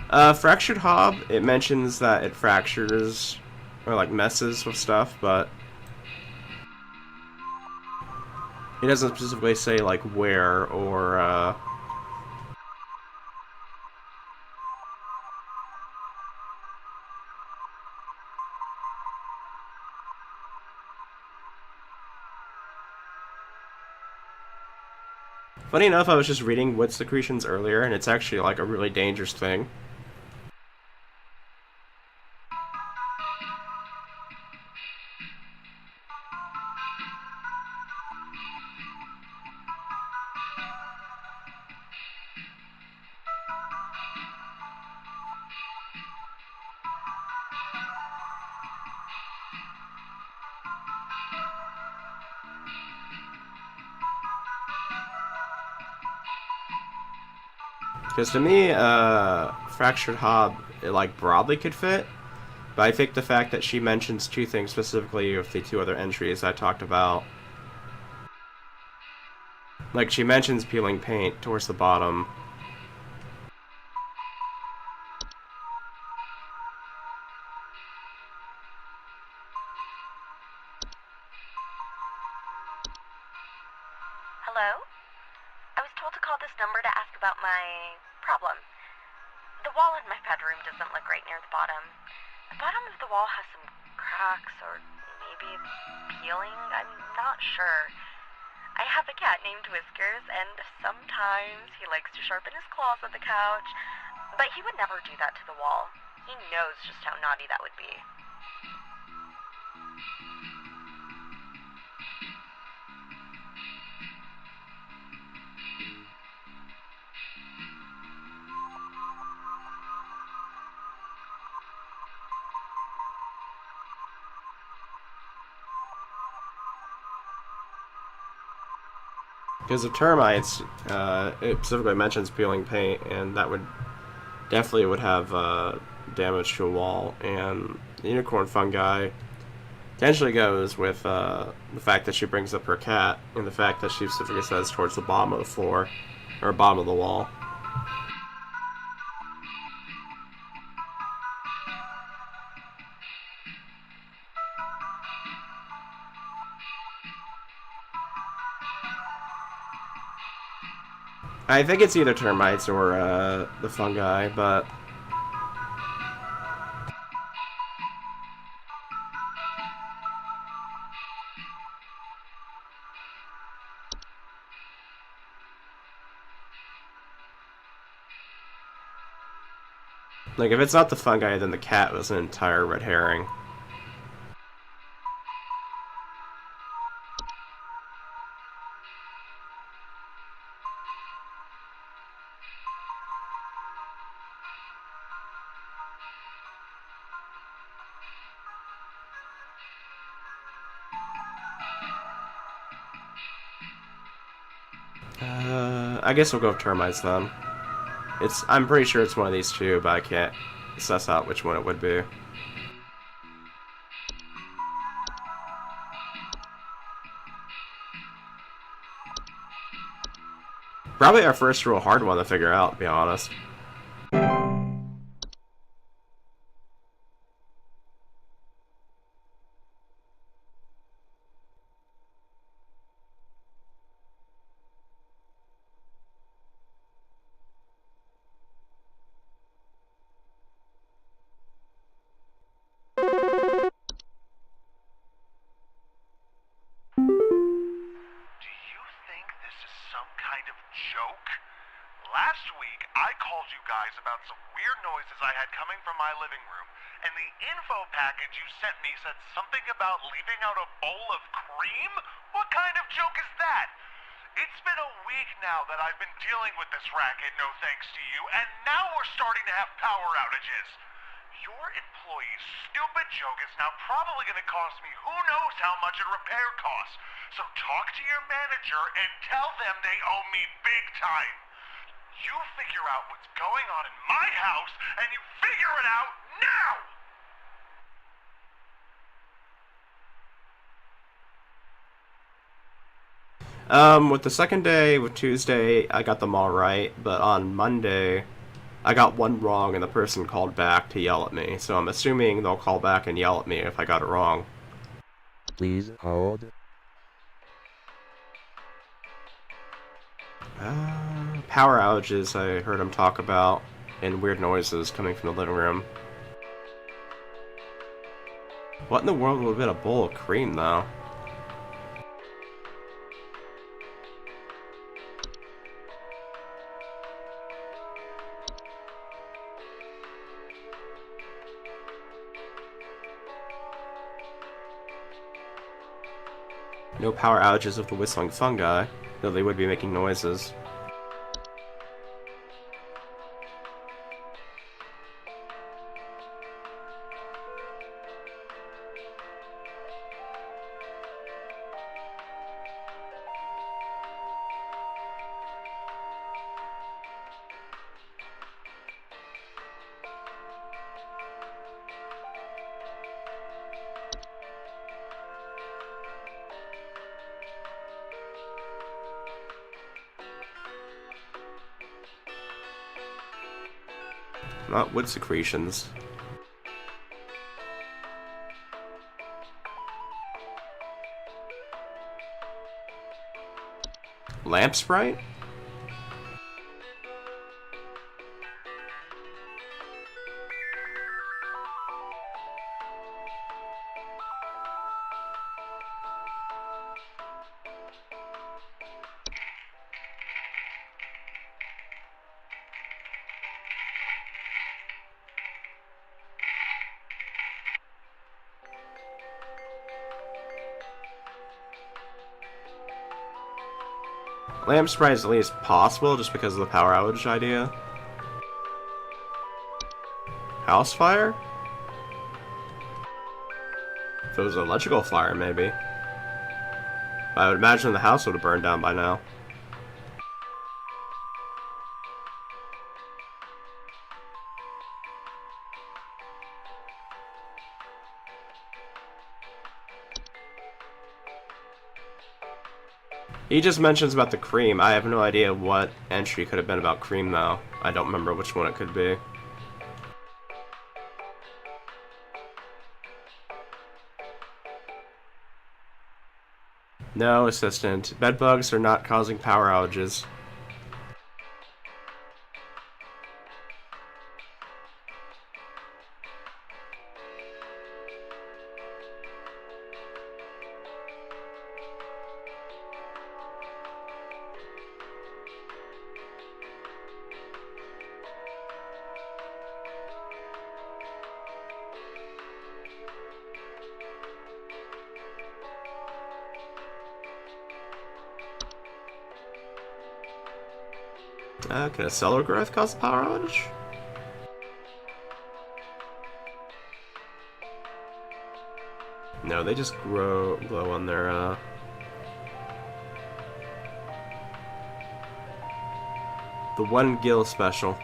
Fractured Hob, it mentions that it fractures or like messes with stuff, but it doesn't specifically say like where or Funny enough, I was just reading wood secretions earlier, and it's actually like a really dangerous thing. Because to me, fractured hob, it like broadly could fit, but I think the fact that she mentions two things specifically with the two other entries I talked about, like she mentions peeling paint towards the bottom. Hello? I was told to call this number to ask about my problem. The wall in my bedroom doesn't look right near the bottom. The bottom of the wall has some cracks or maybe peeling. I'm not sure. I have a cat named Whiskers, and sometimes he likes to sharpen his claws at the couch, but he would never do that to the wall. He knows just how naughty that would be. Because of termites, it specifically mentions peeling paint, and that would definitely would have damage to a wall. And the unicorn fungi potentially goes with the fact that she brings up her cat, and the fact that she specifically says towards the bottom of the floor, or bottom of the wall. I think it's either termites or the fungi, but like if it's not the fungi, then the cat was an entire red herring. I guess we'll go with termites then. I'm pretty sure it's one of these two, but I can't suss out which one it would be. Probably our first real hard one to figure out, to be honest. Do you think this is some kind of joke? Last week, I called you guys about some weird noises I had coming from my living room, and the info package you sent me said something about leaving out a bowl of cream? What kind of joke is that? It's been a week now that I've been dealing with this racket, no thanks to you, and now we're starting to have power outages. Your employee's stupid joke is now probably going to cost me who knows how much in repair costs. So talk to your manager and tell them they owe me big time. You figure out what's going on in my house, and you figure it out now! With the second day, with Tuesday, I got them all right, but on Monday, I got one wrong and the person called back to yell at me, so I'm assuming they'll call back and yell at me if I got it wrong. Please hold. Power outages I heard him talk about, and weird noises coming from the living room. What in the world would have been a bowl of cream, though? No power outages of the whistling fungi, though they would be making noises. Not wood secretions. Lamp sprite? Lamp sprite is at least possible just because of the power outage idea. House fire? If it was an electrical fire, maybe. But I would imagine the house would have burned down by now. He just mentions about the cream. I have no idea what entry could have been about cream, though. I don't remember which one it could be. No, assistant. Bedbugs are not causing power outages. Can a cellar growth cause a power outage? No, they just glow on their, the one gill special.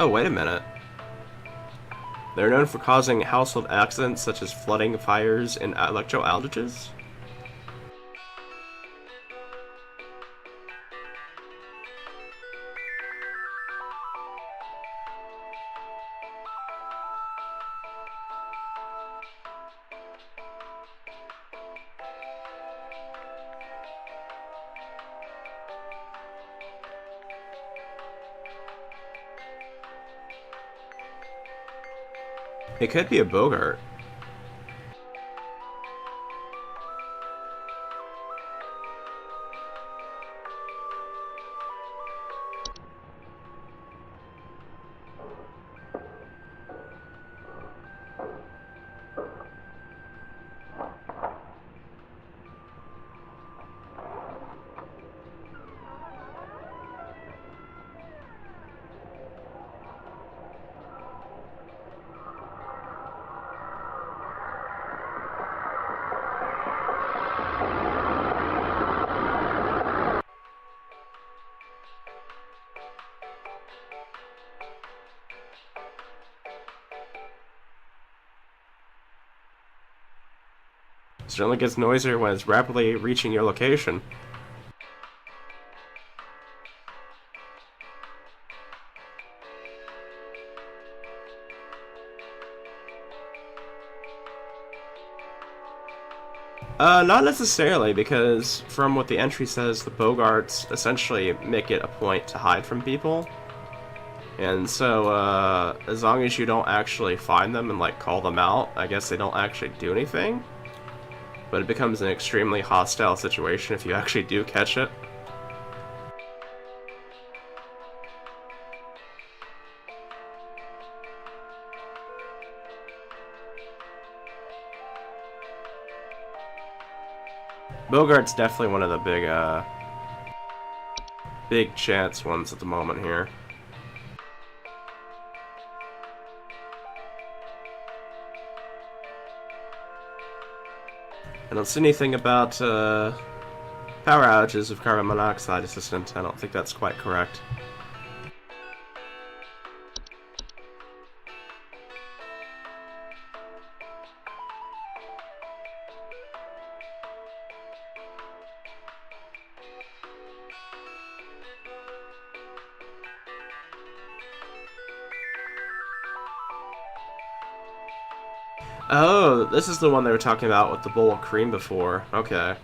Oh, wait a minute. They're known for causing household accidents such as flooding, fires, and electro outages? It could be a Bogart. It only gets noisier when it's rapidly reaching your location. Not necessarily, because from what the entry says, the Bogarts essentially make it a point to hide from people. And so, as long as you don't actually find them and, like, call them out, I guess they don't actually do anything. But it becomes an extremely hostile situation if you actually do catch it. Bogart's definitely one of the big chance ones at the moment here. I don't see anything about power outages of carbon monoxide assistant. I don't think that's quite correct. Oh, this is the one they were talking about with the bowl of cream before. Okay.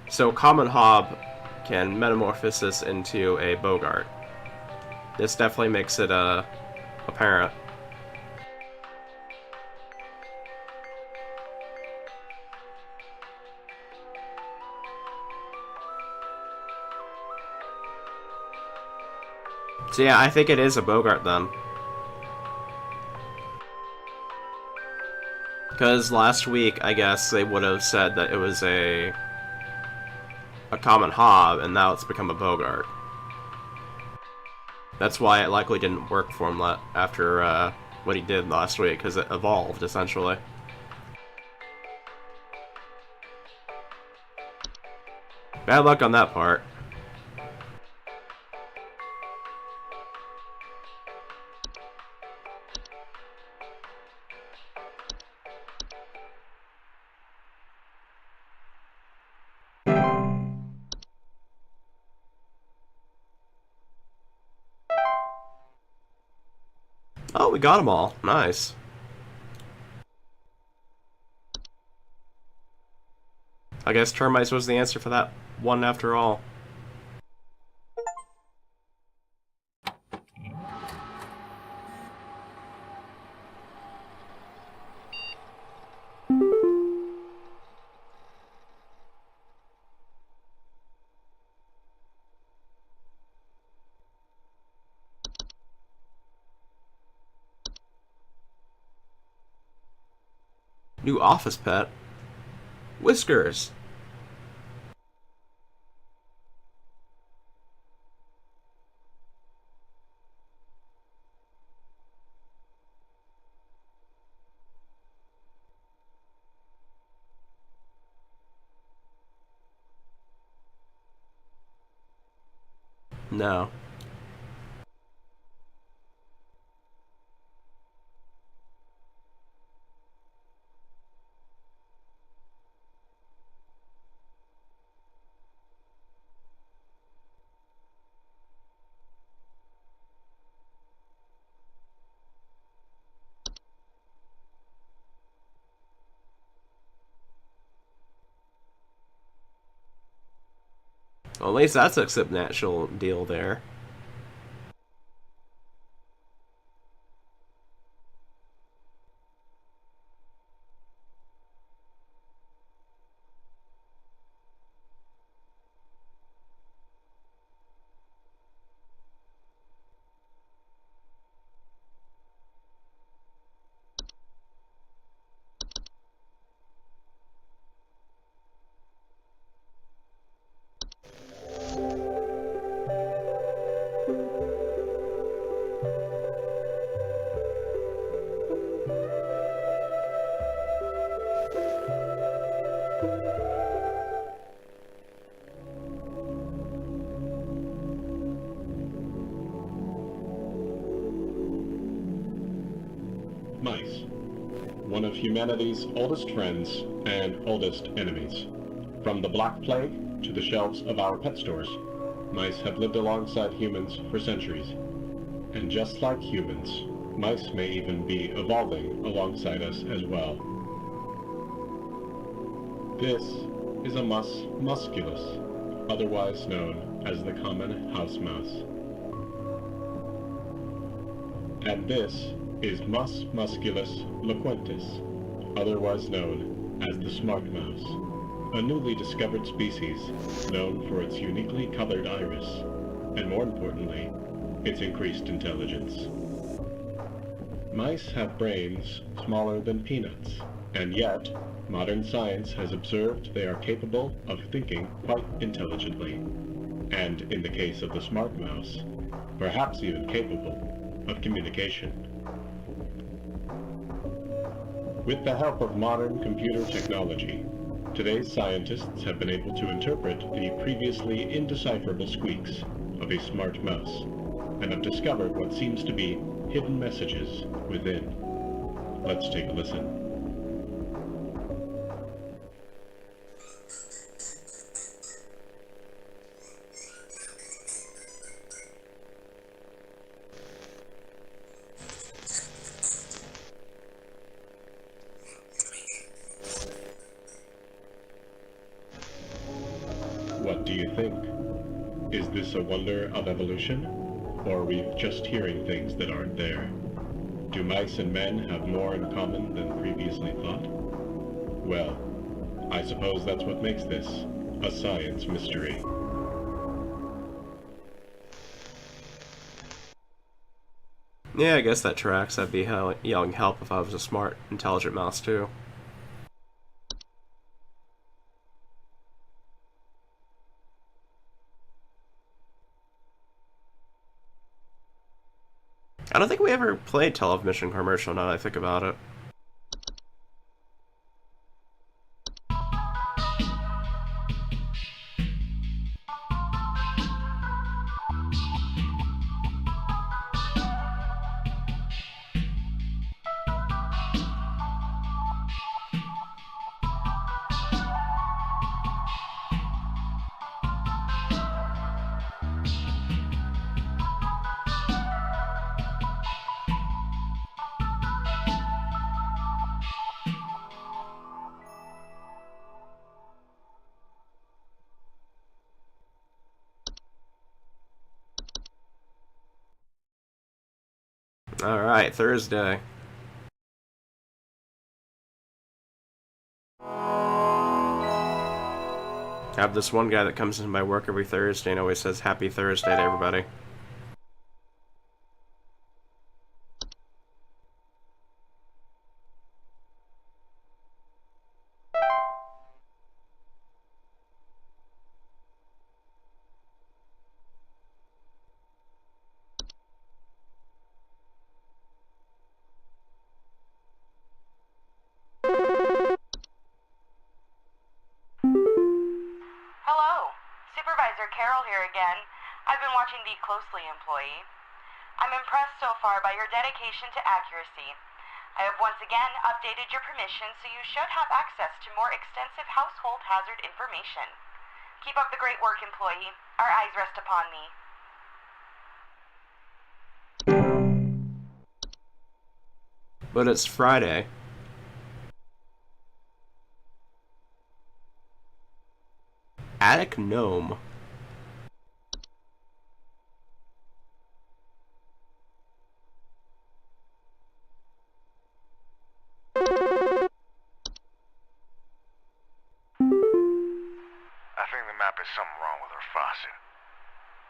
So Common Hob can metamorphosis into a Bogart. This definitely makes it apparent. So yeah, I think it is a Bogart then. Because last week, I guess, they would have said that it was a Common Hob, and now it's become a Bogart. That's why it likely didn't work for him after what he did last week, because it evolved, essentially. Bad luck on that part. Oh, we got them all. Nice. I guess termites was the answer for that one after all. New office pet? Whiskers! No. Well, at least that's a substantial deal there. Mice. one of humanity's oldest friends and oldest enemies. From the Black Plague to the shelves of our pet stores, mice have lived alongside humans for centuries. And just like humans, mice may even be evolving alongside us as well. This is a mus musculus, otherwise known as the common house mouse. And this is Mus musculus loquentis, otherwise known as the smart mouse, a newly discovered species known for its uniquely colored iris, and more importantly, its increased intelligence. Mice have brains smaller than peanuts, and yet, modern science has observed they are capable of thinking quite intelligently, and in the case of the smart mouse, perhaps even capable of communication. With the help of modern computer technology, today's scientists have been able to interpret the previously indecipherable squeaks of a smart mouse, and have discovered what seems to be hidden messages within. Let's take a listen. What do you think? Is this a wonder of evolution? Or are we just hearing things that aren't there? Do mice and men have more in common than previously thought? Well, I suppose that's what makes this a science mystery. Yeah, I guess that tracks. I'd be yelling help if I was a smart, intelligent mouse too. I don't think we ever played television commercial now that I think about it. Alright, Thursday. I have this one guy that comes into my work every Thursday and always says Happy Thursday to everybody. Hello, Supervisor Carol here again. I've been watching the closely, employee. I'm impressed so far by your dedication to accuracy. I have once again updated your permission, so you should have access to more extensive household hazard information. Keep up the great work, employee. Our eyes rest upon me. But it's Friday. Attic Gnome. I think there might be something wrong with her faucet.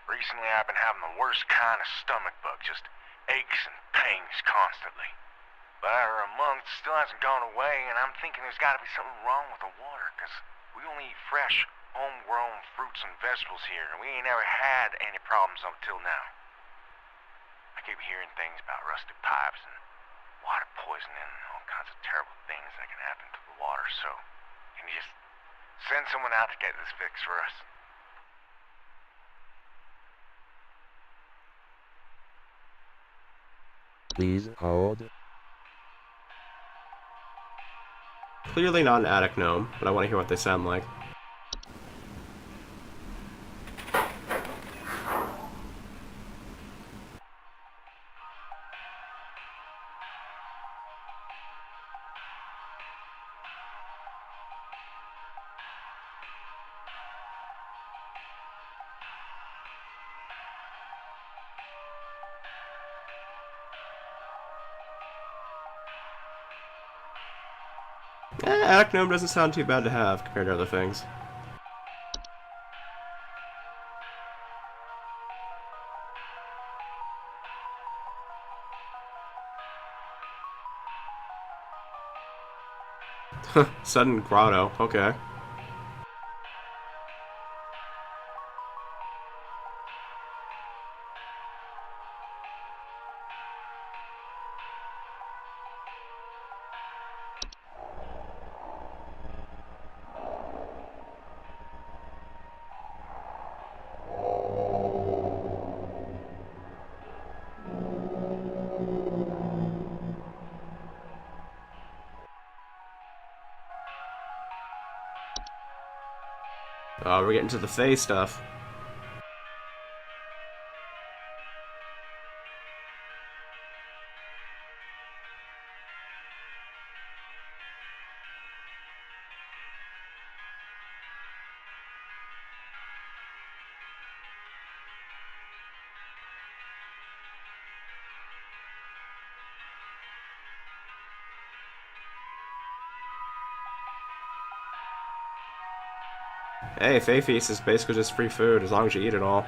Recently I've been having the worst kind of stomach bug, just aches and pains constantly. But after a month, it still hasn't gone away, and I'm thinking there's gotta be something wrong with the water, 'cause we only eat fresh, homegrown fruits and vegetables here, and we ain't ever had any problems up till now. I keep hearing things about rusted pipes and water poisoning and all kinds of terrible things that can happen to the water, so can you just send someone out to get this fixed for us? Please hold. clearly not an attic gnome, but I want to hear what they sound like. Attic gnome doesn't sound too bad to have compared to other things. Sudden grotto, okay. We're getting to the Fae stuff. Hey, Fae Feast is basically just free food as long as you eat it all.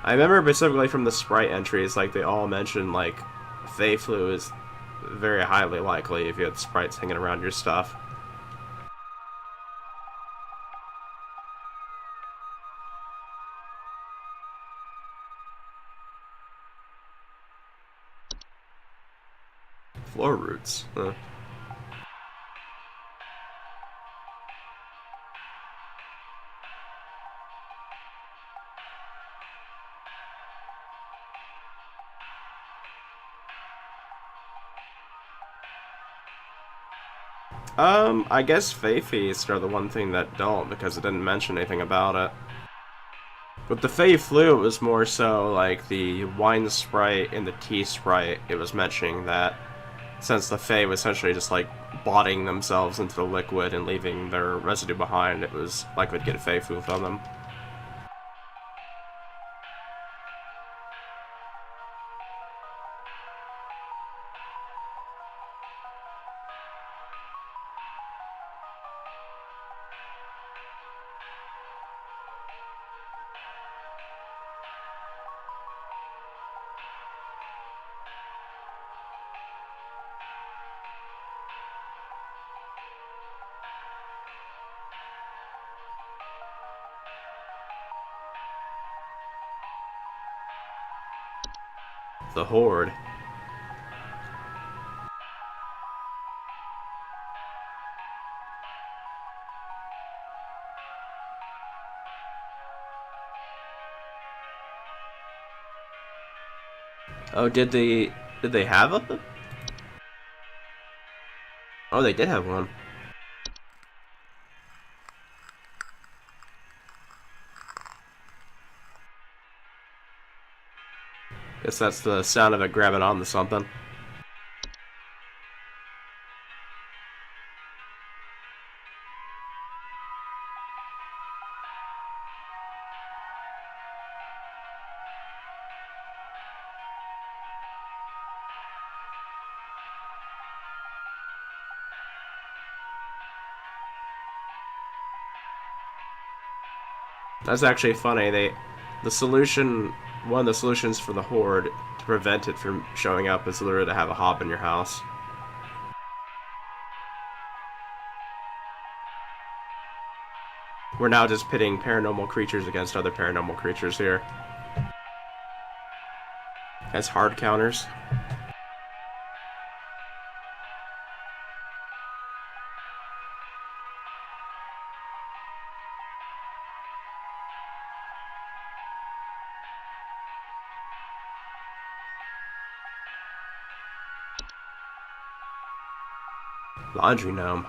I remember specifically from the Sprite entries, like, they all mentioned, like, Fae flu is very highly likely if you had sprites hanging around your stuff. Floor roots, huh. I guess Fae Feasts are the one thing that don't, because it didn't mention anything about it. With the Fae Flu, it was more so like the wine sprite and the tea sprite. It was mentioning that since the Fae was essentially just like botting themselves into the liquid and leaving their residue behind, it was likely to get a Fae Flu from them. The Horde. Oh, did they have a? Oh, they did have one. Guess that's the sound of it grabbing onto something. That's actually funny. The solution, one of the solutions for the horde to prevent it from showing up is literally to have a hob in your house. We're now just pitting paranormal creatures against other paranormal creatures here. As hard counters. Laundry gnome.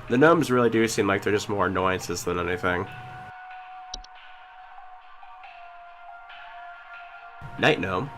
The gnomes really do seem like they're just more annoyances than anything. Night gnome.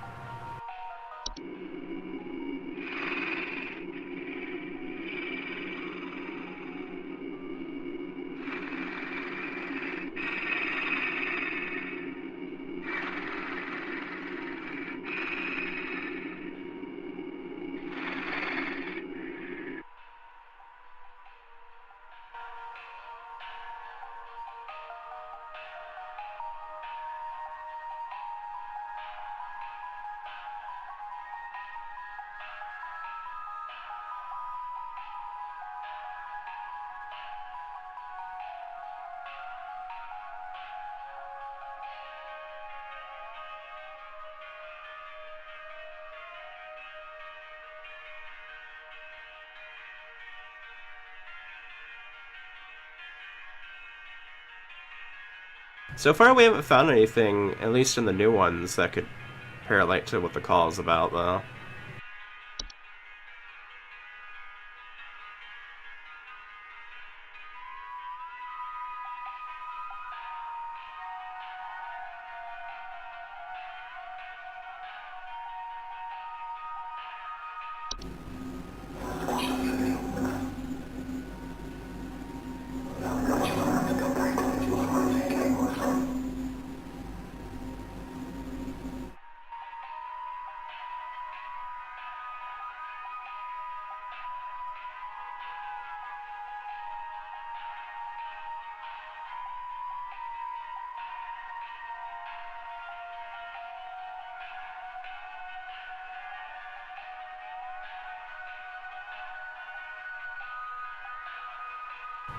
So far we haven't found anything, at least in the new ones, that could correlate to what the call is about, though.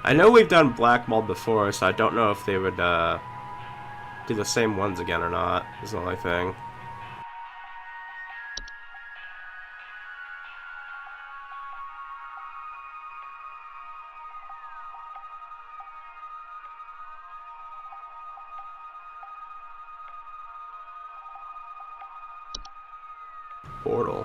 I know we've done black mold before, so I don't know if they would do the same ones again or not, is the only thing. Portal.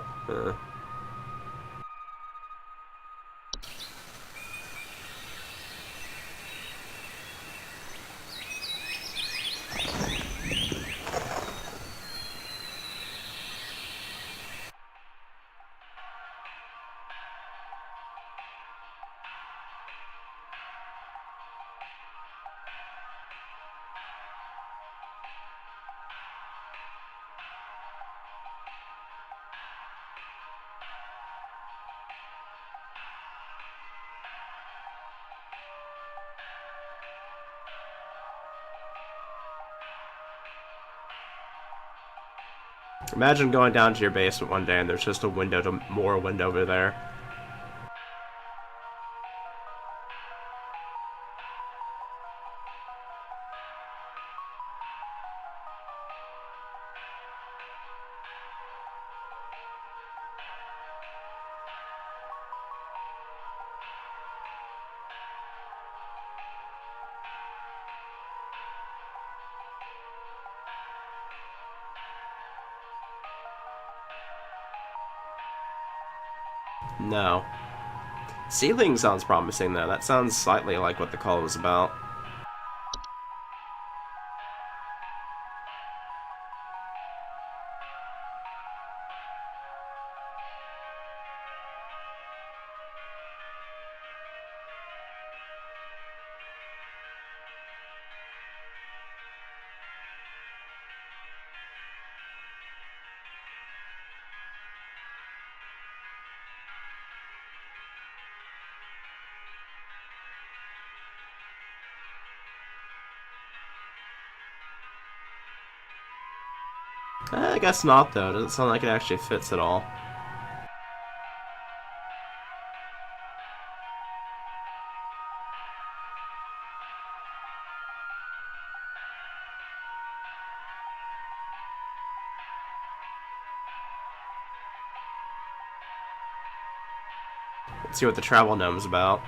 Imagine going down to your basement one day and there's just a window to Morrowind over there. No. Ceiling sounds promising, though. That sounds slightly like what the call was about. I guess not, though. It doesn't sound like it actually fits at all. Let's see what the travel gnome's about.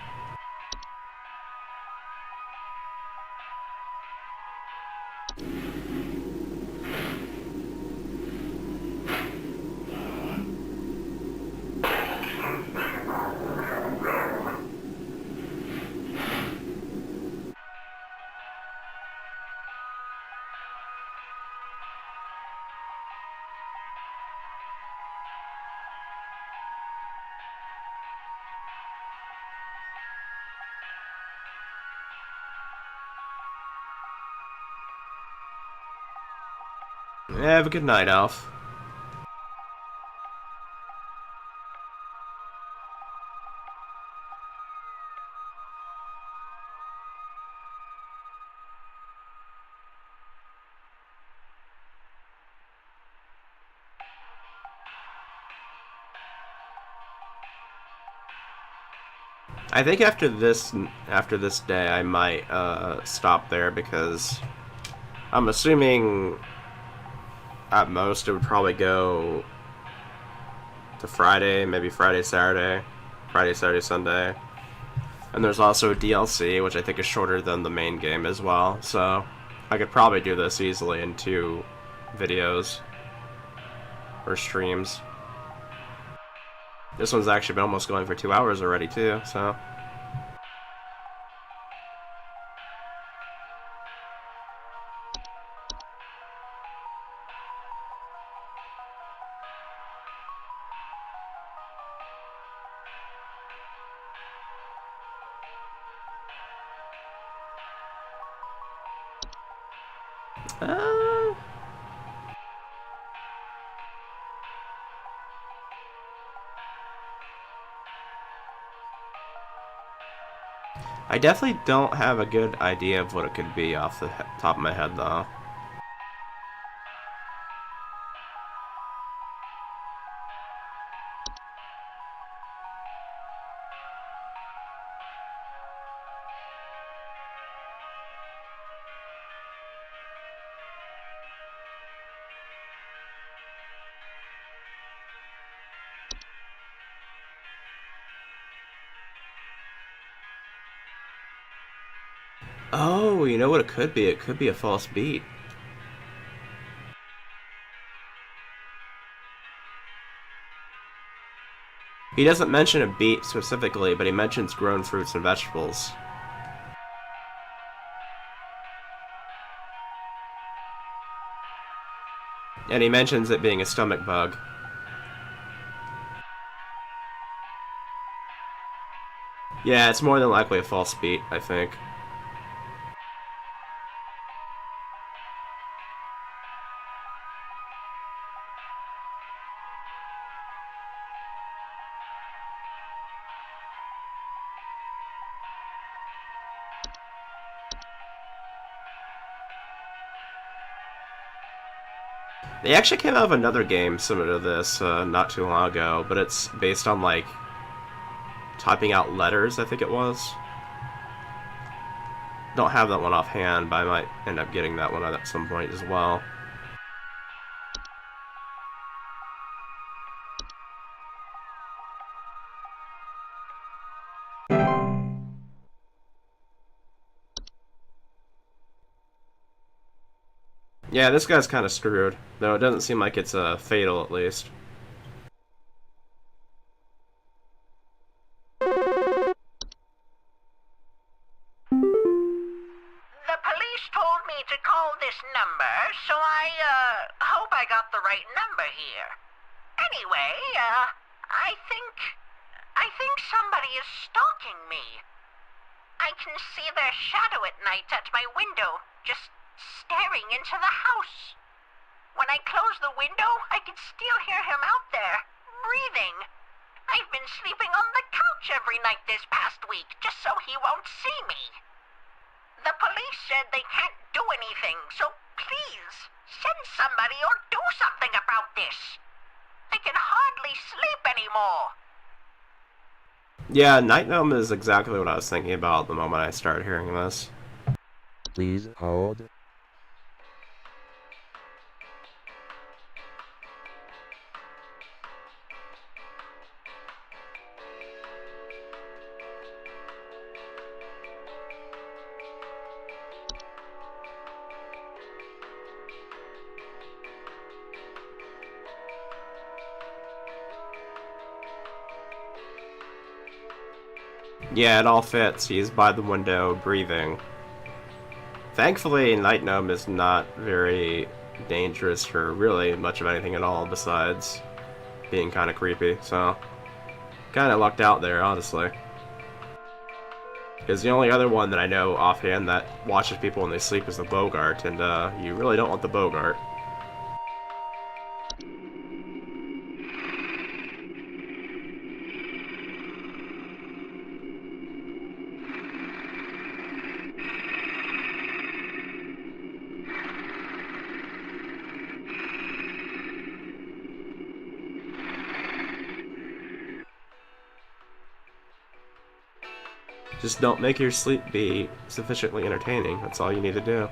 Yeah, have a good night, Alf. I think after this day, I might stop there because I'm assuming at most it would probably go to Friday, maybe Friday, Saturday, Sunday. And there's also DLC, which I think is shorter than the main game as well. So I could probably do this easily in 2 videos or streams. This one's actually been almost going for 2 hours already too, so. Uh, I definitely don't have a good idea of what it could be off the top of my head, though. Oh, you know what it could be? It could be a false beat. He doesn't mention a beet specifically, but he mentions grown fruits and vegetables. And he mentions it being a stomach bug. Yeah, it's more than likely a false beat, I think. They actually came out with another game similar to this not too long ago, but it's based on, like, typing out letters, I think it was. Don't have that one offhand, but I might end up getting that one at some point as well. Yeah, this guy's kind of screwed, though it doesn't seem like it's fatal, at least. to call this number, so I hope I got the right number here. Anyway, I think somebody is stalking me. I can see their shadow at night at my window, just staring into the house. When I close the window, I can still hear him out there, breathing. I've been sleeping on the couch every night this past week, just so he won't see me. The police said they can't do anything, so please, send somebody or do something about this. I can hardly sleep anymore. Yeah, Night Gnome is exactly what I was thinking about the moment I started hearing this. Please hold. Yeah, it all fits. He's by the window, breathing. Thankfully, Night Gnome is not very dangerous for really much of anything at all besides being kind of creepy, so kind of lucked out there, honestly. Because the only other one that I know offhand that watches people when they sleep is the Bogart, and you really don't want the Bogart. Just don't make your sleep be sufficiently entertaining. That's all you need to do.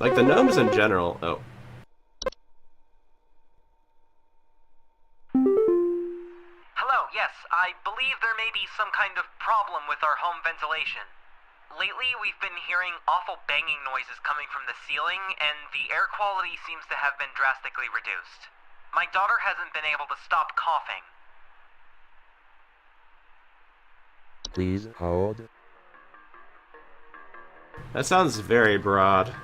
Like, the gnomes in general... Oh. Hello, yes, I believe there may be some kind of problem with our home ventilation. Lately, we've been hearing awful banging noises coming from the ceiling, and the air quality seems to have been drastically reduced. My daughter hasn't been able to stop coughing. Please hold. That sounds very broad.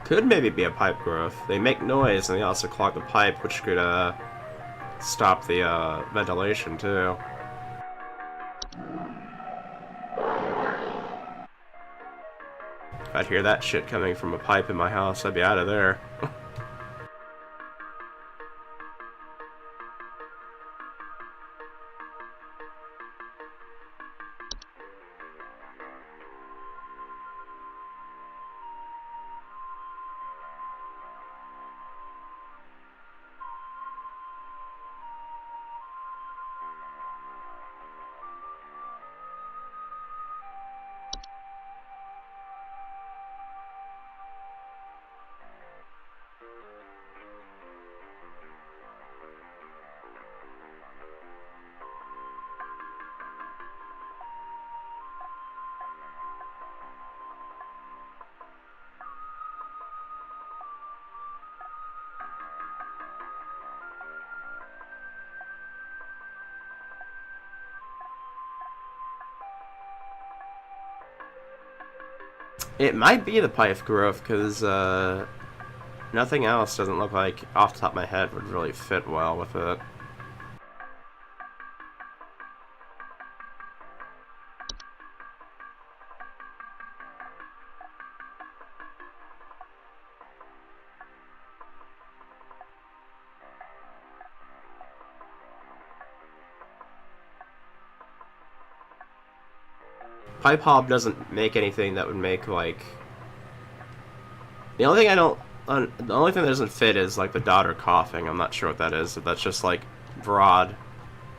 Could maybe be a pipe growth. They make noise and they also clog the pipe, which could stop the ventilation too. If I'd hear that shit coming from a pipe in my house, I'd be out of there. It might be the pipe growth, because nothing else doesn't look like, off the top of my head, would really fit well with it. Pipe Hob doesn't make anything that would make, like... The only thing the only thing that doesn't fit is, like, the daughter coughing. I'm not sure what that is. If that's just, like, broad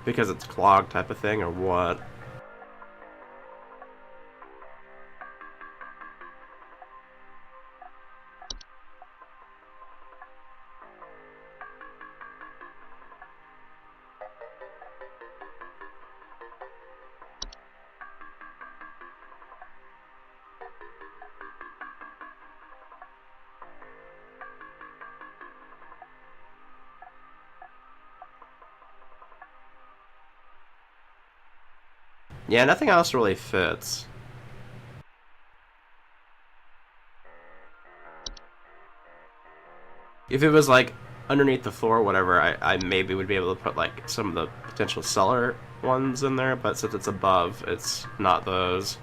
because it's clogged type of thing, or what. Yeah, nothing else really fits. If it was, like, underneath the floor or whatever, I maybe would be able to put, like, some of the potential cellar ones in there, but since it's above, it's not those.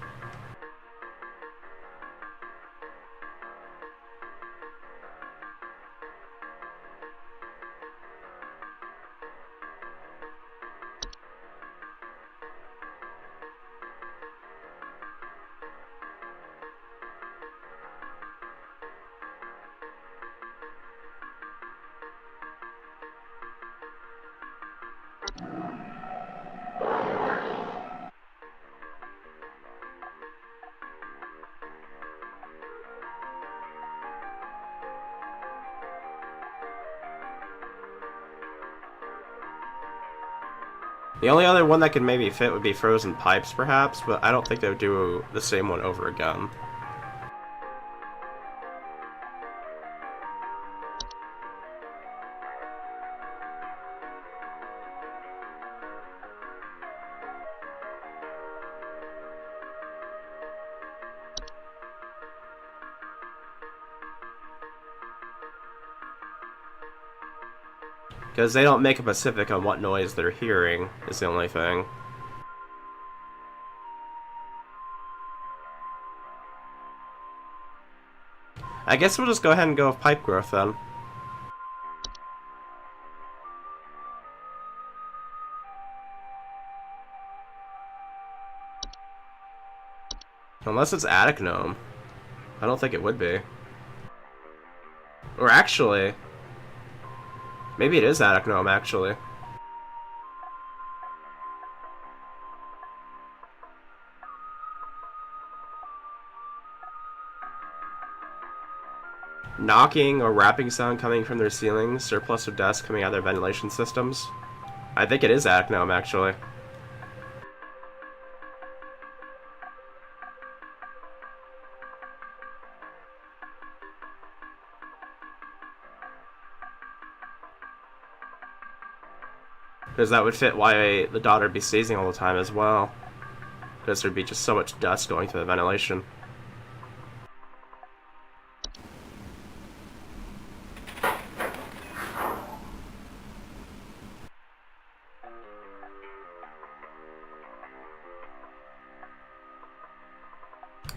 The only other one that could maybe fit would be frozen pipes, perhaps, but I don't think they would do the same one over again. Because they don't make a specific on what noise they're hearing, is the only thing. I guess we'll just go ahead and go with pipe growth then. Unless it's attic gnome. I don't think it would be. Or actually... Maybe it is attic gnome, actually. Knocking or rapping sound coming from their ceilings, surplus of dust coming out of their ventilation systems. I think it is attic gnome, actually. Because that would fit why the daughter would be sneezing all the time as well. Because there'd be just so much dust going through the ventilation.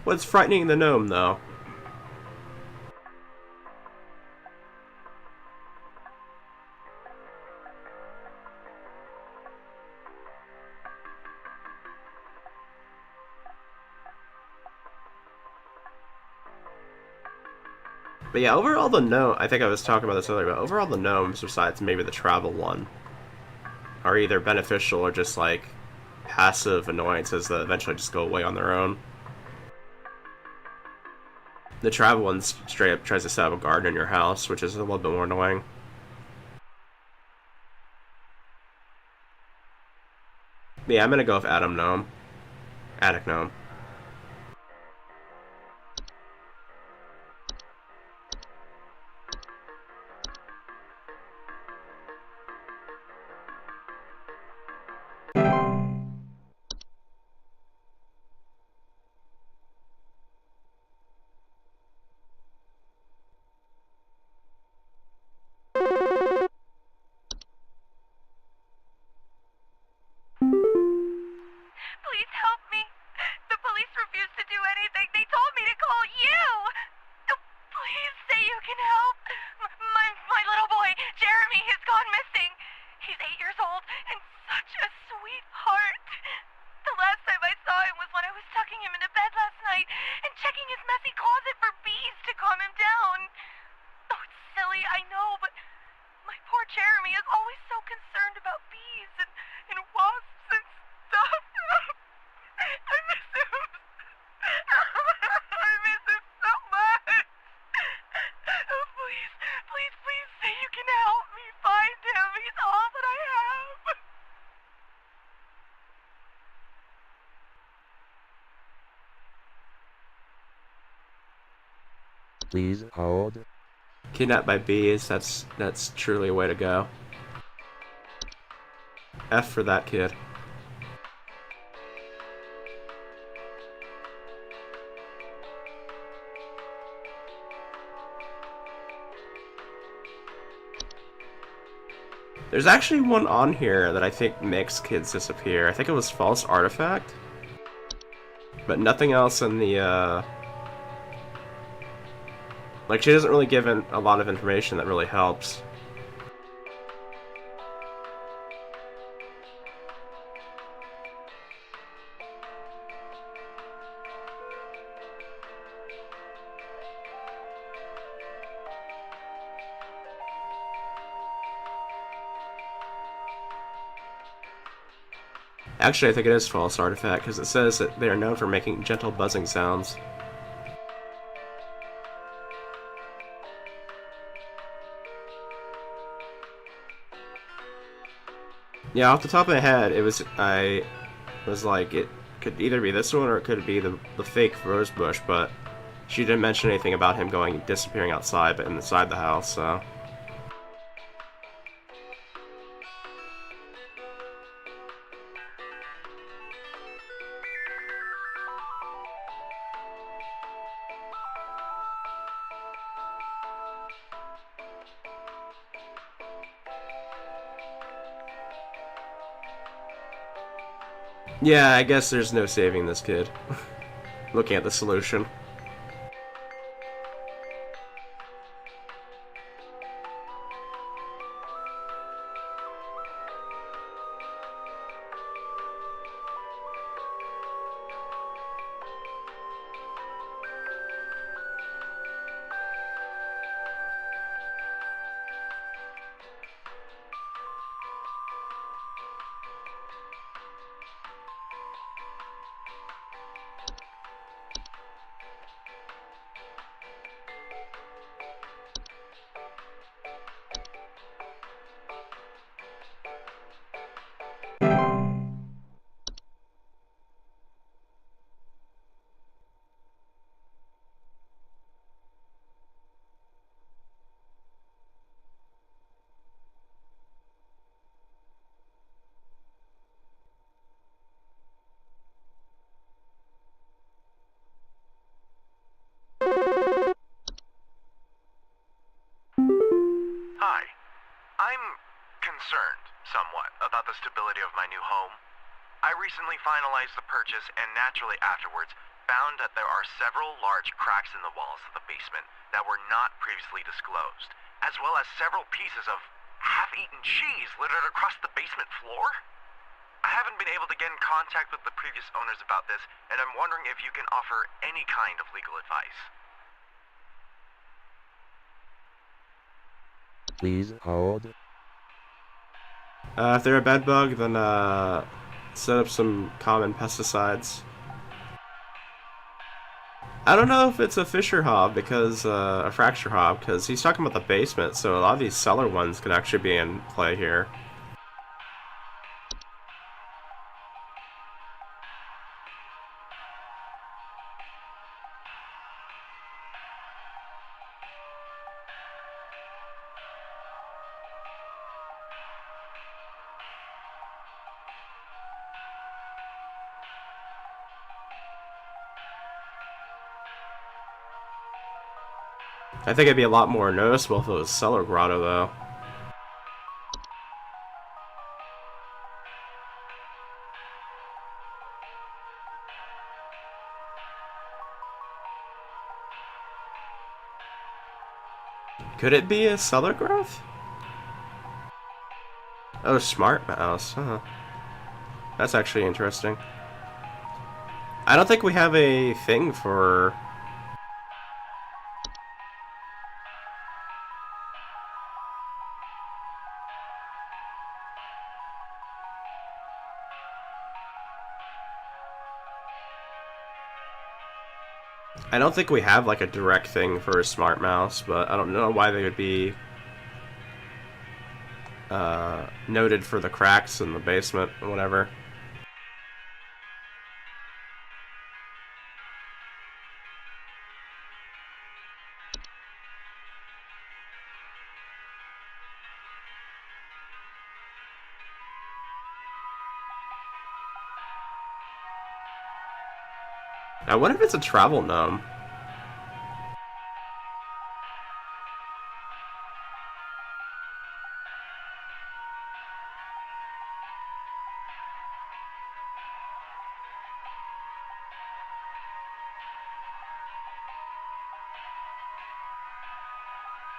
What's frightening the gnome, though? But yeah, overall the gnome, I think I was talking about this earlier, but overall the gnomes, besides maybe the travel one, are either beneficial or just like passive annoyances that eventually just go away on their own. The travel one straight up tries to set up a garden in your house, which is a little bit more annoying. But yeah, I'm gonna go with Adam Gnome. Attic Gnome. sweetheart. The last time I saw him was when I was tucking him into bed last night and checking his messy closet for bees to calm him down. Oh, it's silly, I know, but my poor Jeremy is always so concerned about bees and wasps and stuff. I miss him. I miss him so much. Oh, please, please, please say you can help me find him. He's all that I have. Please hold. Kidnapped by bees, that's truly a way to go. F for that kid. There's actually one on here that I think makes kids disappear. I think it was false artifact. But nothing else in the, like, she doesn't really give a lot of information that really helps. Actually, I think it is false artifact, because it says that they are known for making gentle buzzing sounds. Yeah, off the top of my head, I was like, it could either be this one or it could be the fake rose bush, but she didn't mention anything about him disappearing outside, but inside the house, so. Yeah, I guess there's no saving this kid. Looking at the solution. Hi. I'm concerned, somewhat, about the stability of my new home. I recently finalized the purchase and naturally afterwards found that there are several large cracks in the walls of the basement that were not previously disclosed, as well as several pieces of half-eaten cheese littered across the basement floor. I haven't been able to get in contact with the previous owners about this, and I'm wondering if you can offer any kind of legal advice. Please hold. If they're a bed bug, then set up some common pesticides. I don't know if it's a Fisher Hob because a Fracture Hob, because he's talking about the basement, so a lot of these cellar ones could actually be in play here. I think it'd be a lot more noticeable if it was Cellar Grotto, though. Could it be a cellar growth? Oh, smart mouse, huh? That's actually interesting. I don't think we have a thing for... I don't think we have like a direct thing for a smart mouse, but I don't know why they would be noted for the cracks in the basement or whatever. Now, what if it's a travel gnome?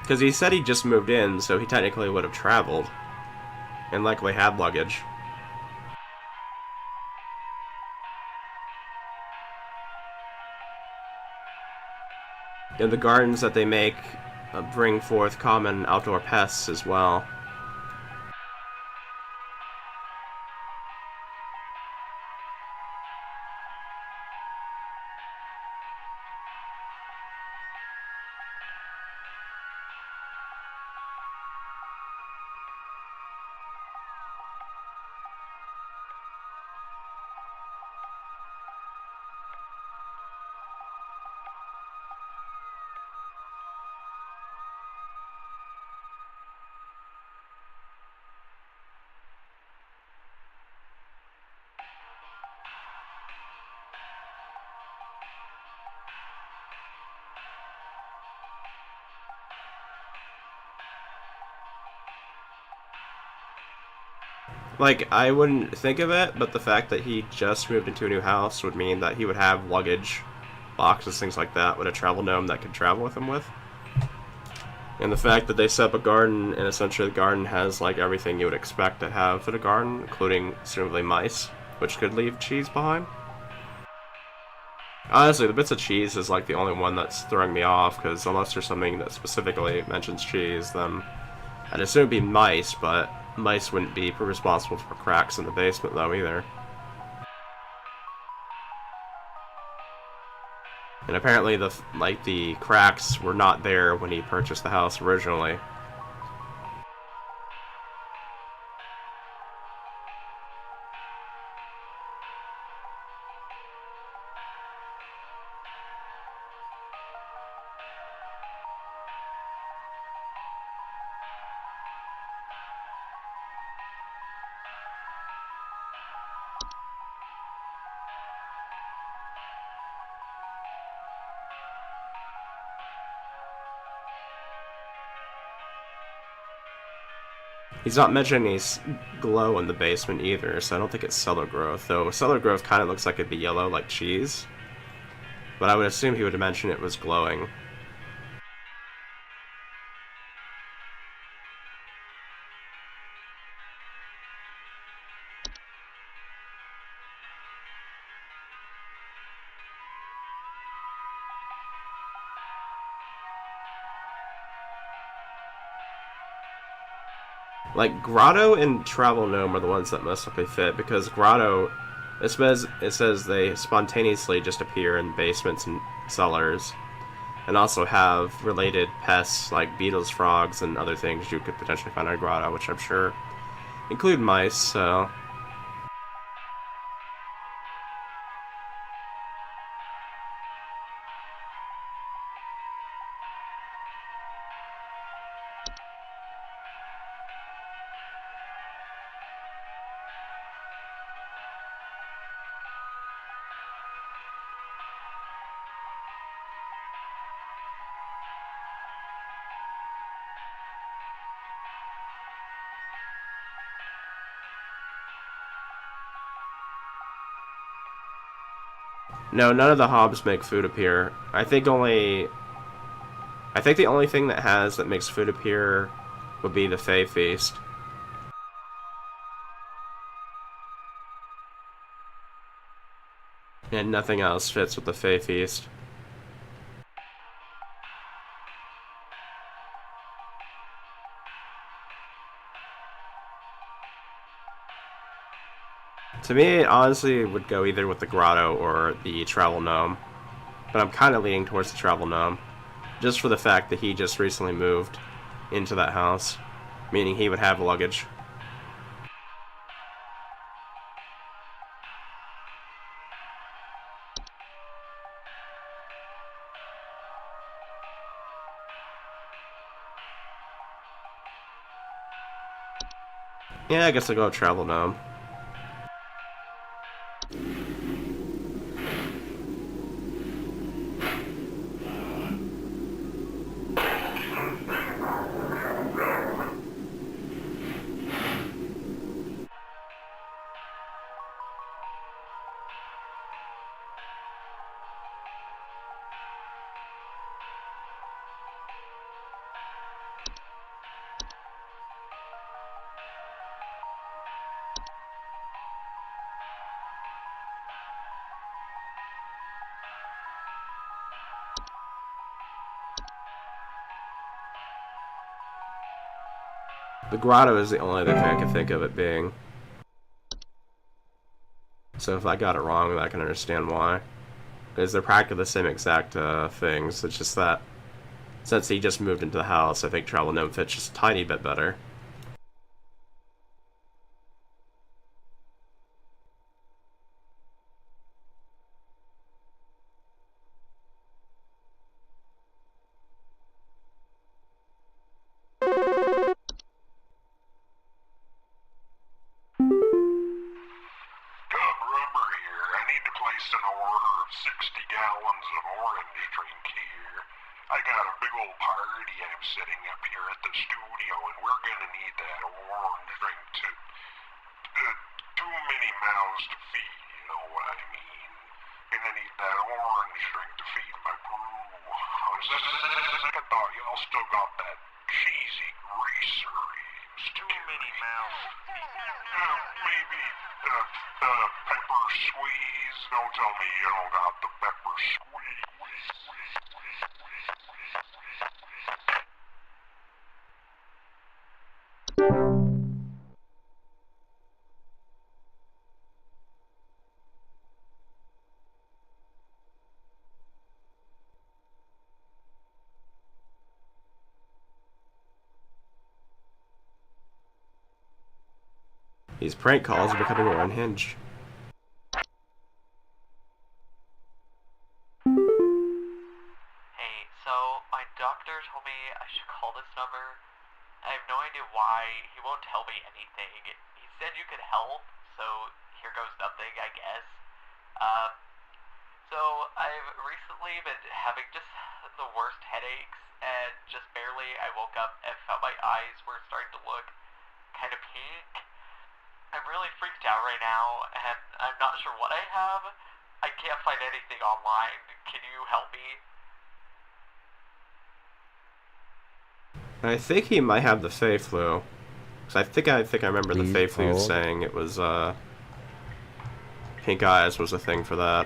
Because he said he just moved in, so he technically would have traveled. And likely had luggage. And the gardens that they make bring forth common outdoor pests as well. Like, I wouldn't think of it, but the fact that he just moved into a new house would mean that he would have luggage, boxes, things like that, with a travel gnome that could travel with him with. And the fact that they set up a garden, and essentially the garden has, like, everything you would expect to have in a garden, including, presumably, mice, which could leave cheese behind. Honestly, the bits of cheese is, like, the only one that's throwing me off, because unless there's something that specifically mentions cheese, then I'd assume it'd be mice, but mice wouldn't be responsible for cracks in the basement, though, either. And apparently, the cracks were not there when he purchased the house originally. He's not mentioning any glow in the basement either, so I don't think it's cellar growth, though cellar growth kind of looks like it'd be yellow like cheese. But I would assume he would have mentioned it was glowing. Like, Grotto and Travel Gnome are the ones that most likely fit, because Grotto, it says they spontaneously just appear in basements and cellars, and also have related pests like beetles, frogs, and other things you could potentially find in Grotto, which I'm sure include mice, so... No, none of the hobs make food appear. I think the only thing that makes food appear would be the Fey Feast. And nothing else fits with the Fae Feast. To me, it honestly would go either with the grotto or the travel gnome. But I'm kind of leaning towards the travel gnome. Just for the fact that he just recently moved into that house. Meaning he would have luggage. Yeah, I guess I'll go with travel gnome. The grotto is the only other thing I can think of it being. So if I got it wrong, I can understand why. Because they're practically the same exact things. It's just that since he just moved into the house, I think Travel Gnome fits just a tiny bit better. Rubber here. I need to place an order of 60 gallons of orange drink here. I got a big old party I'm setting up here at the studio, and we're gonna need that orange drink to... too many mouths to feed, you know what I mean? Gonna need that orange drink to feed my brew. Second thought, y'all still got that cheesy greaser too many mouths. Maybe pepper squeeze. Don't tell me you don't got the pepper squeeze. These prank calls are becoming more unhinged. Hey, so my doctor told me I should call this number. I have no idea why. He won't tell me anything. He said you could help, so here goes nothing, I guess. So I've recently been having just the worst headaches, and just barely I woke up and felt my eyes were starting to look kind of pink. I'm really freaked out right now, and I'm not sure what I have. I can't find anything online. Can you help me? I think he might have the Fey flu. Cause I think I remember the Please Fey flu hold. saying it was pink eyes was a thing for that.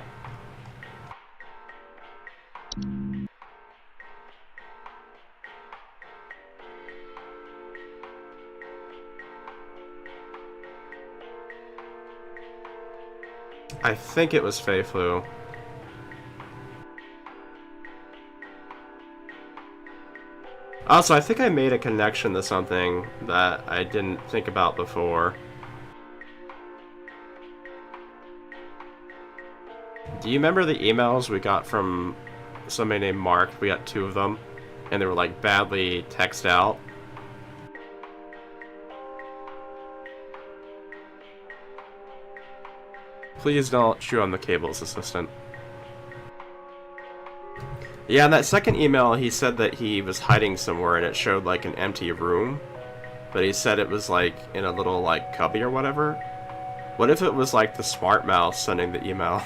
I think it was Fey flu. Also, I think I made a connection to something that I didn't think about before. Do you remember the emails we got from somebody named Mark? We got 2 of them, and they were like badly texted out. Please don't chew on the cables, assistant. Yeah, in that second email, he said that he was hiding somewhere and it showed like an empty room. But he said it was like in a little like cubby or whatever. What if it was like the smart mouse sending the email?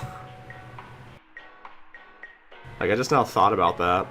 Like, I just now thought about that.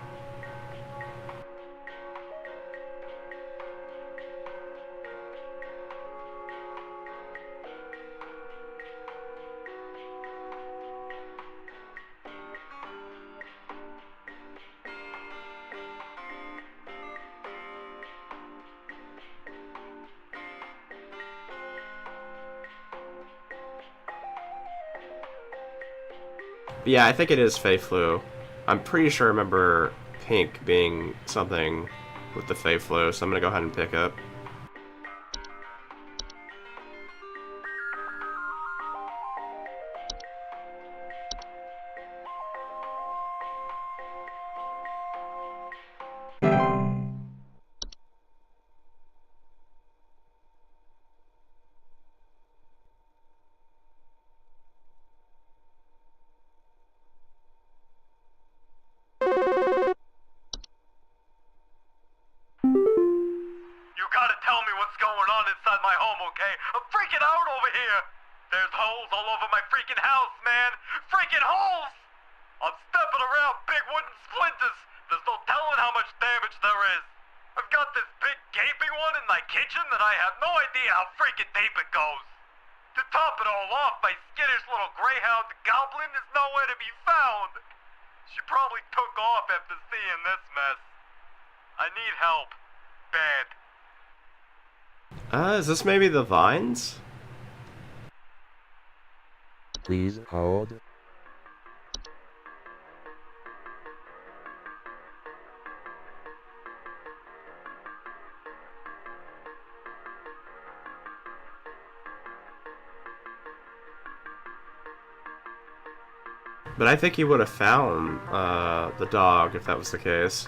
But yeah, I think it is Fey Flu. I'm pretty sure I remember pink being something with the Fey Flu, so I'm gonna go ahead and pick it. You gotta tell me what's going on inside my home, okay? I'm freaking out over here! There's holes all over my freaking house, man! Freaking holes! I'm stepping around big wooden splinters! There's no telling how much damage there is! I've got this big gaping one in my kitchen that I have no idea how freaking deep it goes! To top it all off, my skittish little greyhound goblin is nowhere to be found! She probably took off after seeing this mess. I need help. Bad. Is this maybe the vines? Please hold. But I think he would have found the dog if that was the case.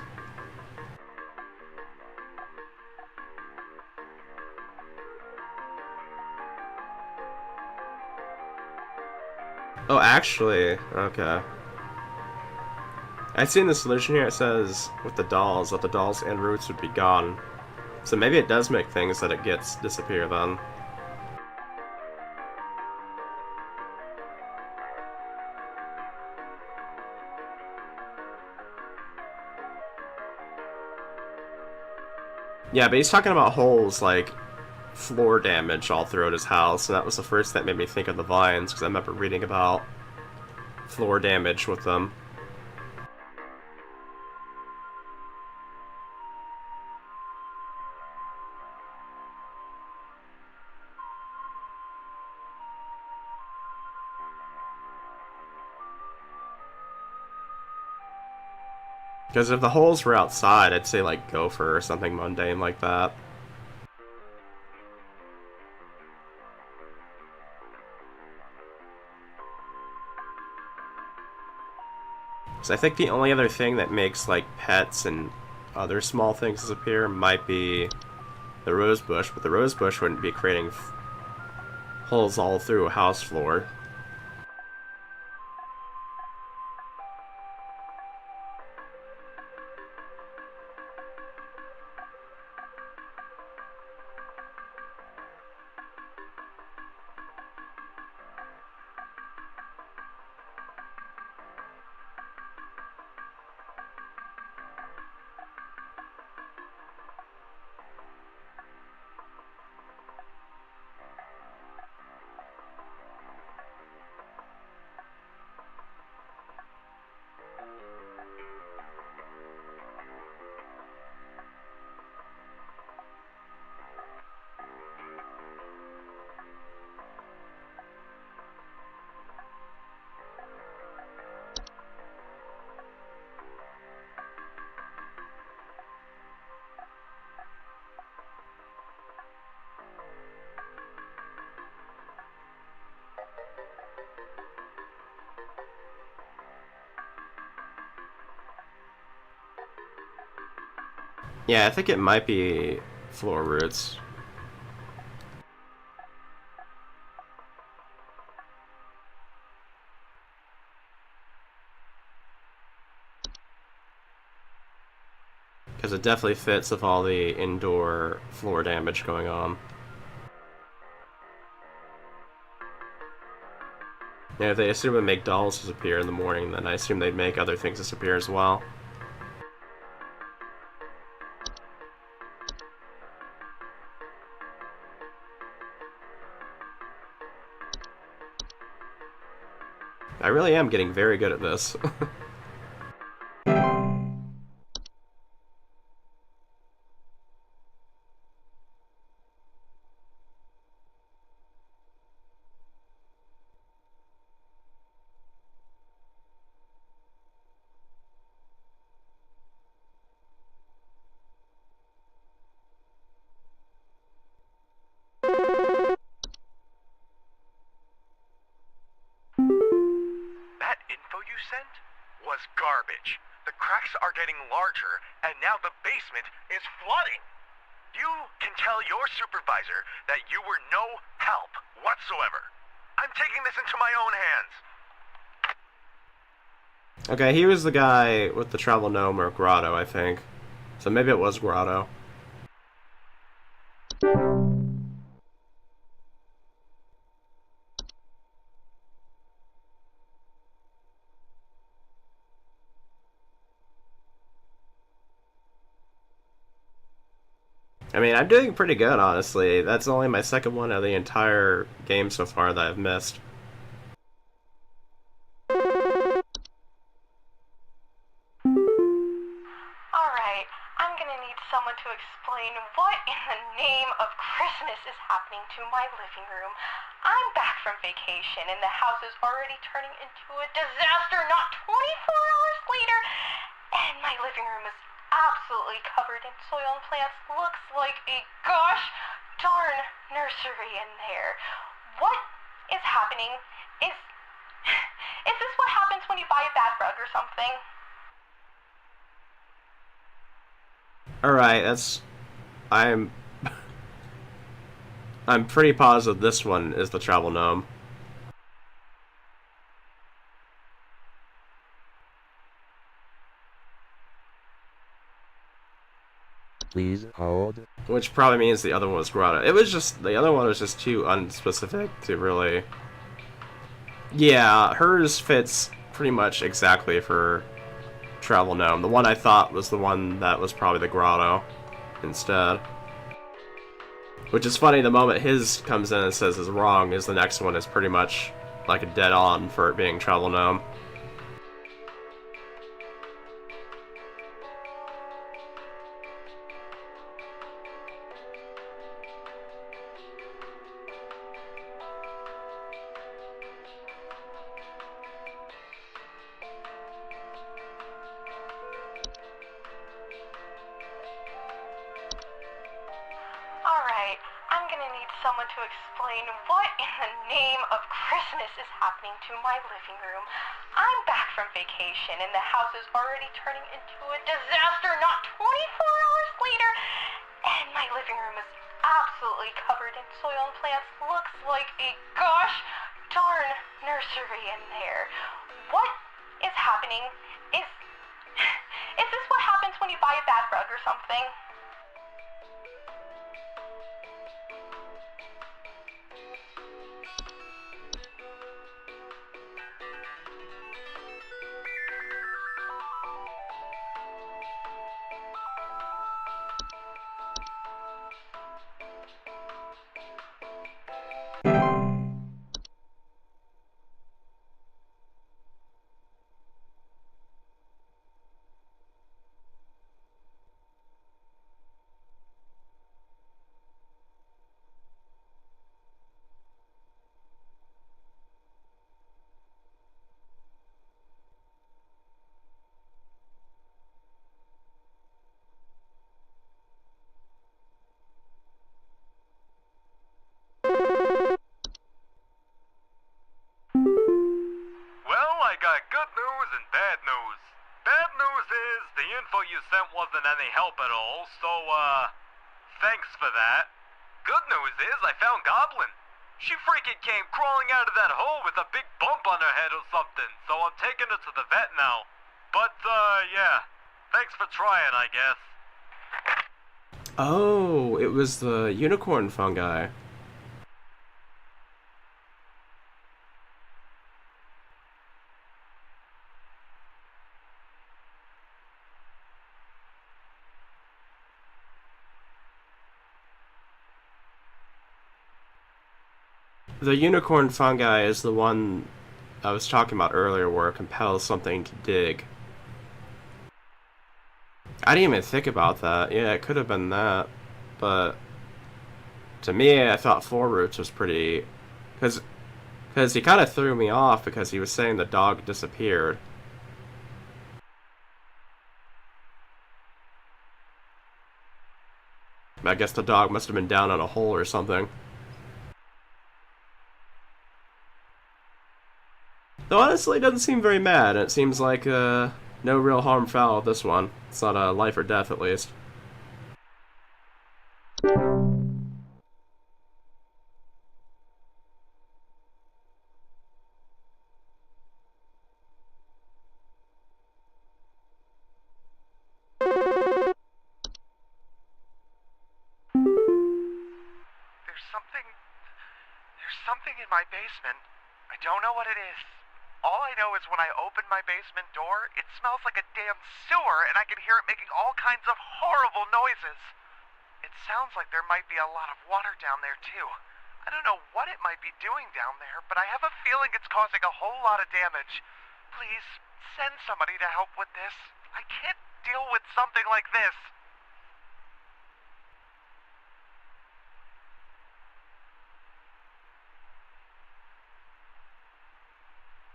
Oh, actually, okay. I've seen the solution here. It says with the dolls that the dolls and roots would be gone. So maybe it does make things that it gets disappear then. Yeah, but he's talking about holes like floor damage all throughout his house, and that was the first that made me think of the vines, because I remember reading about floor damage with them. Because if the holes were outside, I'd say like gopher or something mundane like that. So I think the only other thing that makes like pets and other small things disappear might be the rose bush, but the rose bush wouldn't be creating holes all through a house floor. Yeah, I think it might be floor roots. Because it definitely fits with all the indoor floor damage going on. Yeah, if they assume it make dolls disappear in the morning, then I assume they'd make other things disappear as well. I really am getting very good at this. you sent was garbage. The cracks are getting larger, and now the basement is flooding. You can tell your supervisor that you were no help whatsoever. I'm taking this into my own hands. Okay, he was the guy with the travel gnome or grotto, I think. So maybe it was grotto. I mean, I'm doing pretty good, honestly. That's only my second one of the entire game so far that I've missed. Alright, I'm gonna need someone to explain what in the name of Christmas is happening to my living room. I'm back from vacation and the house is already turning into a disaster not 24 hours later, and my living room is absolutely covered in soil and plants. Looks like a gosh darn nursery in there. What is happening? Is this what happens when you buy a bad rug or something? Alright, I'm pretty positive this one is the travel gnome. Please hold. Which probably means the other one was grotto. The other one was just too unspecific to really... Yeah, hers fits pretty much exactly for travel gnome. The one I thought was the one that was probably the grotto instead. Which is funny, the moment his comes in and says is wrong, is the next one is pretty much like a dead on for it being travel gnome. Alright, I'm gonna need someone to explain what in the name of Christmas is happening to my living room. I'm back from vacation and the house is already turning into a disaster not 24 hours later, and my living room is absolutely covered in soil and plants. Looks like a gosh darn nursery in there. What is happening? Is this what happens when you buy a bad rug or something? Well, I got good news and bad news. Bad news is the info you sent wasn't any help at all, so, thanks for that. Good news is I found Goblin. She freaking came crawling out of that hole with a big bump on her head or something, so I'm taking her to the vet now. But, yeah. Thanks for trying, I guess. Oh, it was the unicorn fungi. The unicorn fungi is the one I was talking about earlier where it compels something to dig. I didn't even think about that. Yeah, it could have been that. But to me, I thought Four Roots was pretty... Because he kind of threw me off because he was saying the dog disappeared. I guess the dog must have been down on a hole or something. Though honestly, it doesn't seem very mad. It seems like no real harm foul with this one. It's not a life or death, at least. There's something in my basement. I don't know what it is. All I know is when I open my basement door, it smells like a damn sewer, and I can hear it making all kinds of horrible noises. It sounds like there might be a lot of water down there, too. I don't know what it might be doing down there, but I have a feeling it's causing a whole lot of damage. Please, send somebody to help with this. I can't deal with something like this.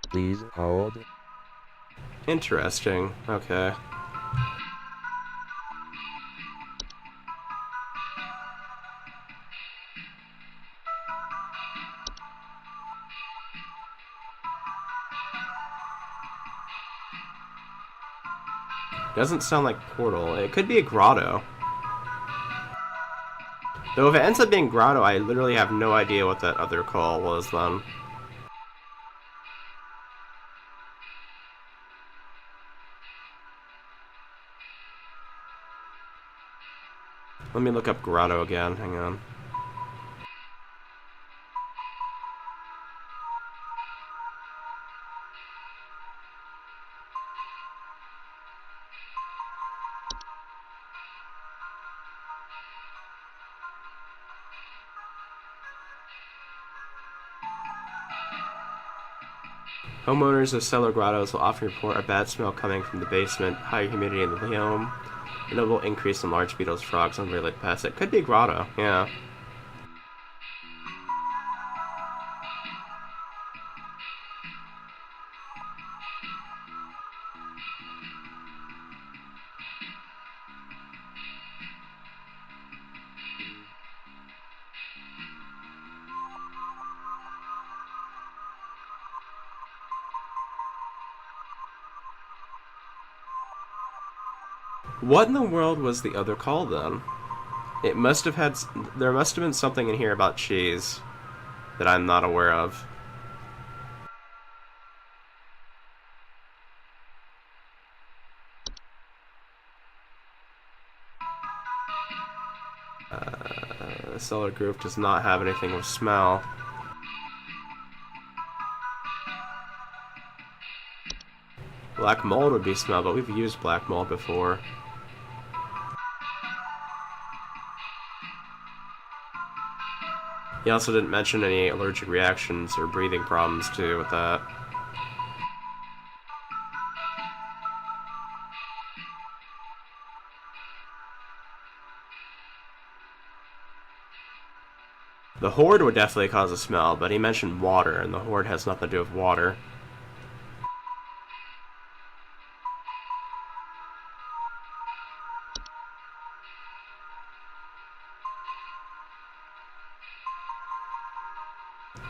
Please hold. Interesting. Okay. Doesn't sound like Portal. It could be a grotto. Though if it ends up being grotto, I literally have no idea what that other call was then. Let me look up grotto again. Hang on. Homeowners of cellar grottos will often report a bad smell coming from the basement, high humidity in the home, a notable increase in large beetles, frogs, and unrelated pests. It could be grotto, yeah. What in the world was the other call then? It must have had. There must have been something in here about cheese that I'm not aware of. The cellar group does not have anything with smell. Black mold would be smell, but we've used black mold before. He also didn't mention any allergic reactions or breathing problems too with that. The horde would definitely cause a smell, but he mentioned water, and the horde has nothing to do with water.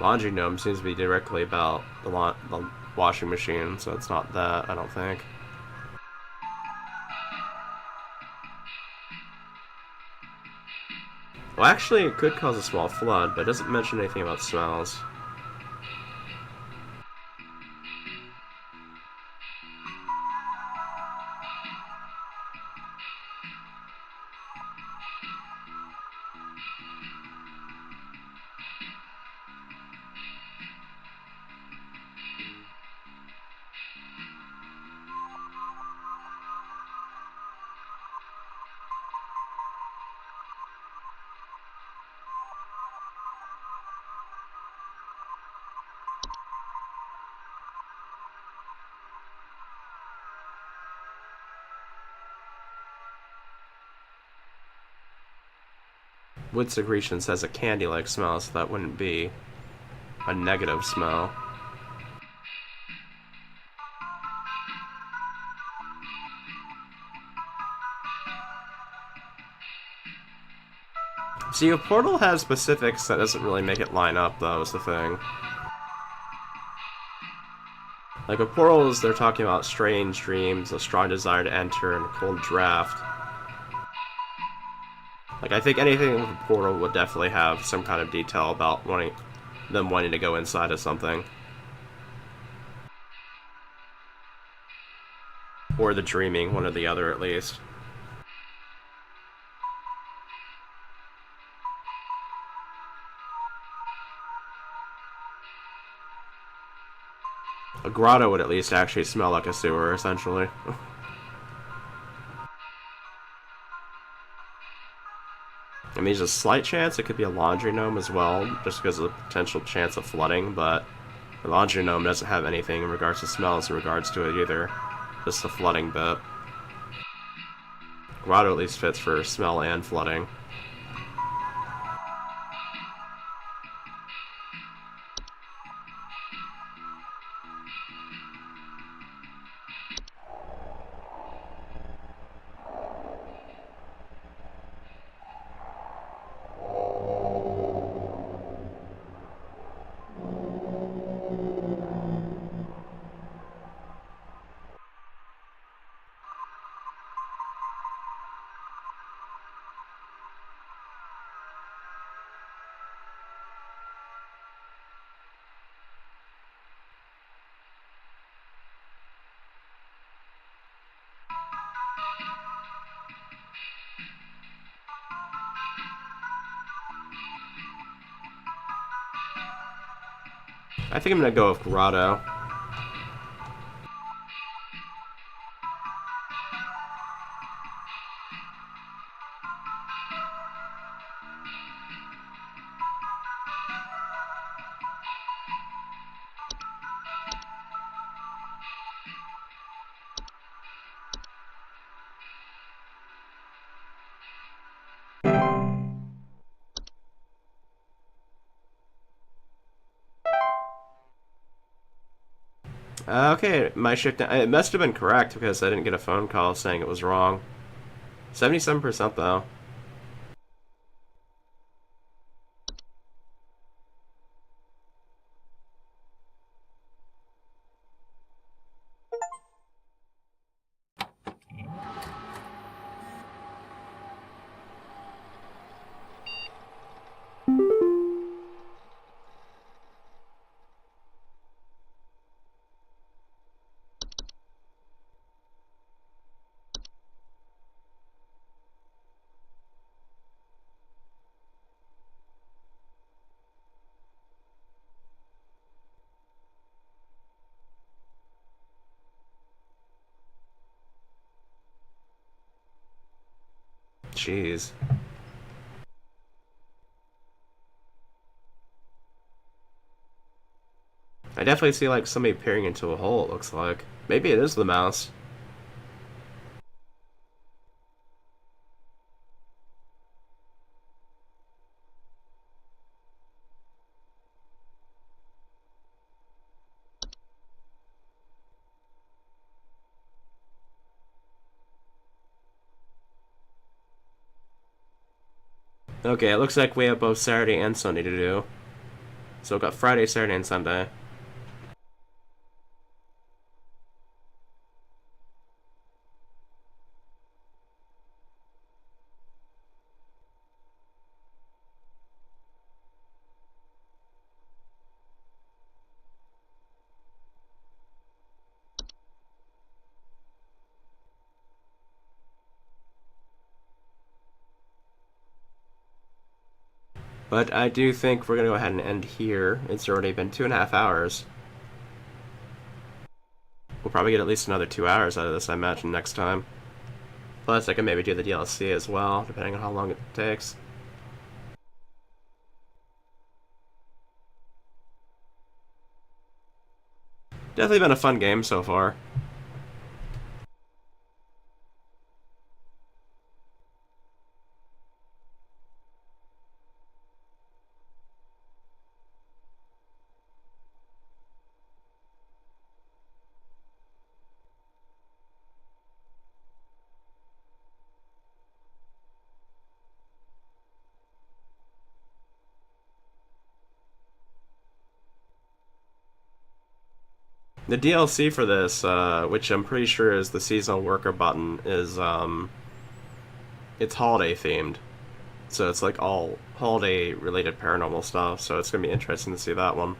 Laundry gnome seems to be directly about the washing machine, so it's not that, I don't think. Well, actually, it could cause a small flood, but it doesn't mention anything about smells. Wood secretions has a candy-like smell, so that wouldn't be a negative smell. See, if Portal has specifics, that doesn't really make it line up, though, is the thing. Like with portals, they're talking about strange dreams, a strong desire to enter, and a cold draft. Like, I think anything with a portal would definitely have some kind of detail about wanting to go inside of something. Or the dreaming, one or the other at least. A grotto would at least actually smell like a sewer, essentially. I mean, there's a slight chance it could be a laundry gnome as well, just because of the potential chance of flooding, but the laundry gnome doesn't have anything in regards to smells in regards to it either. Just the flooding bit. Grotto at least fits for smell and flooding. I think I'm gonna go with grotto. Okay, my shift. It must have been correct because I didn't get a phone call saying it was wrong. 77% though. Jeez. I definitely see like somebody peering into a hole, it looks like. Maybe it is the mouse. Okay, it looks like we have both Saturday and Sunday to do. So we've got Friday, Saturday, and Sunday. But I do think we're gonna go ahead and end here. It's already been 2.5 hours. We'll probably get at least another 2 hours out of this, I imagine, next time. Plus, I can maybe do the DLC as well, depending on how long it takes. Definitely been a fun game so far. The DLC for this, which I'm pretty sure is the seasonal worker button, is it's holiday themed. So it's like all holiday related paranormal stuff, so it's gonna be interesting to see that one.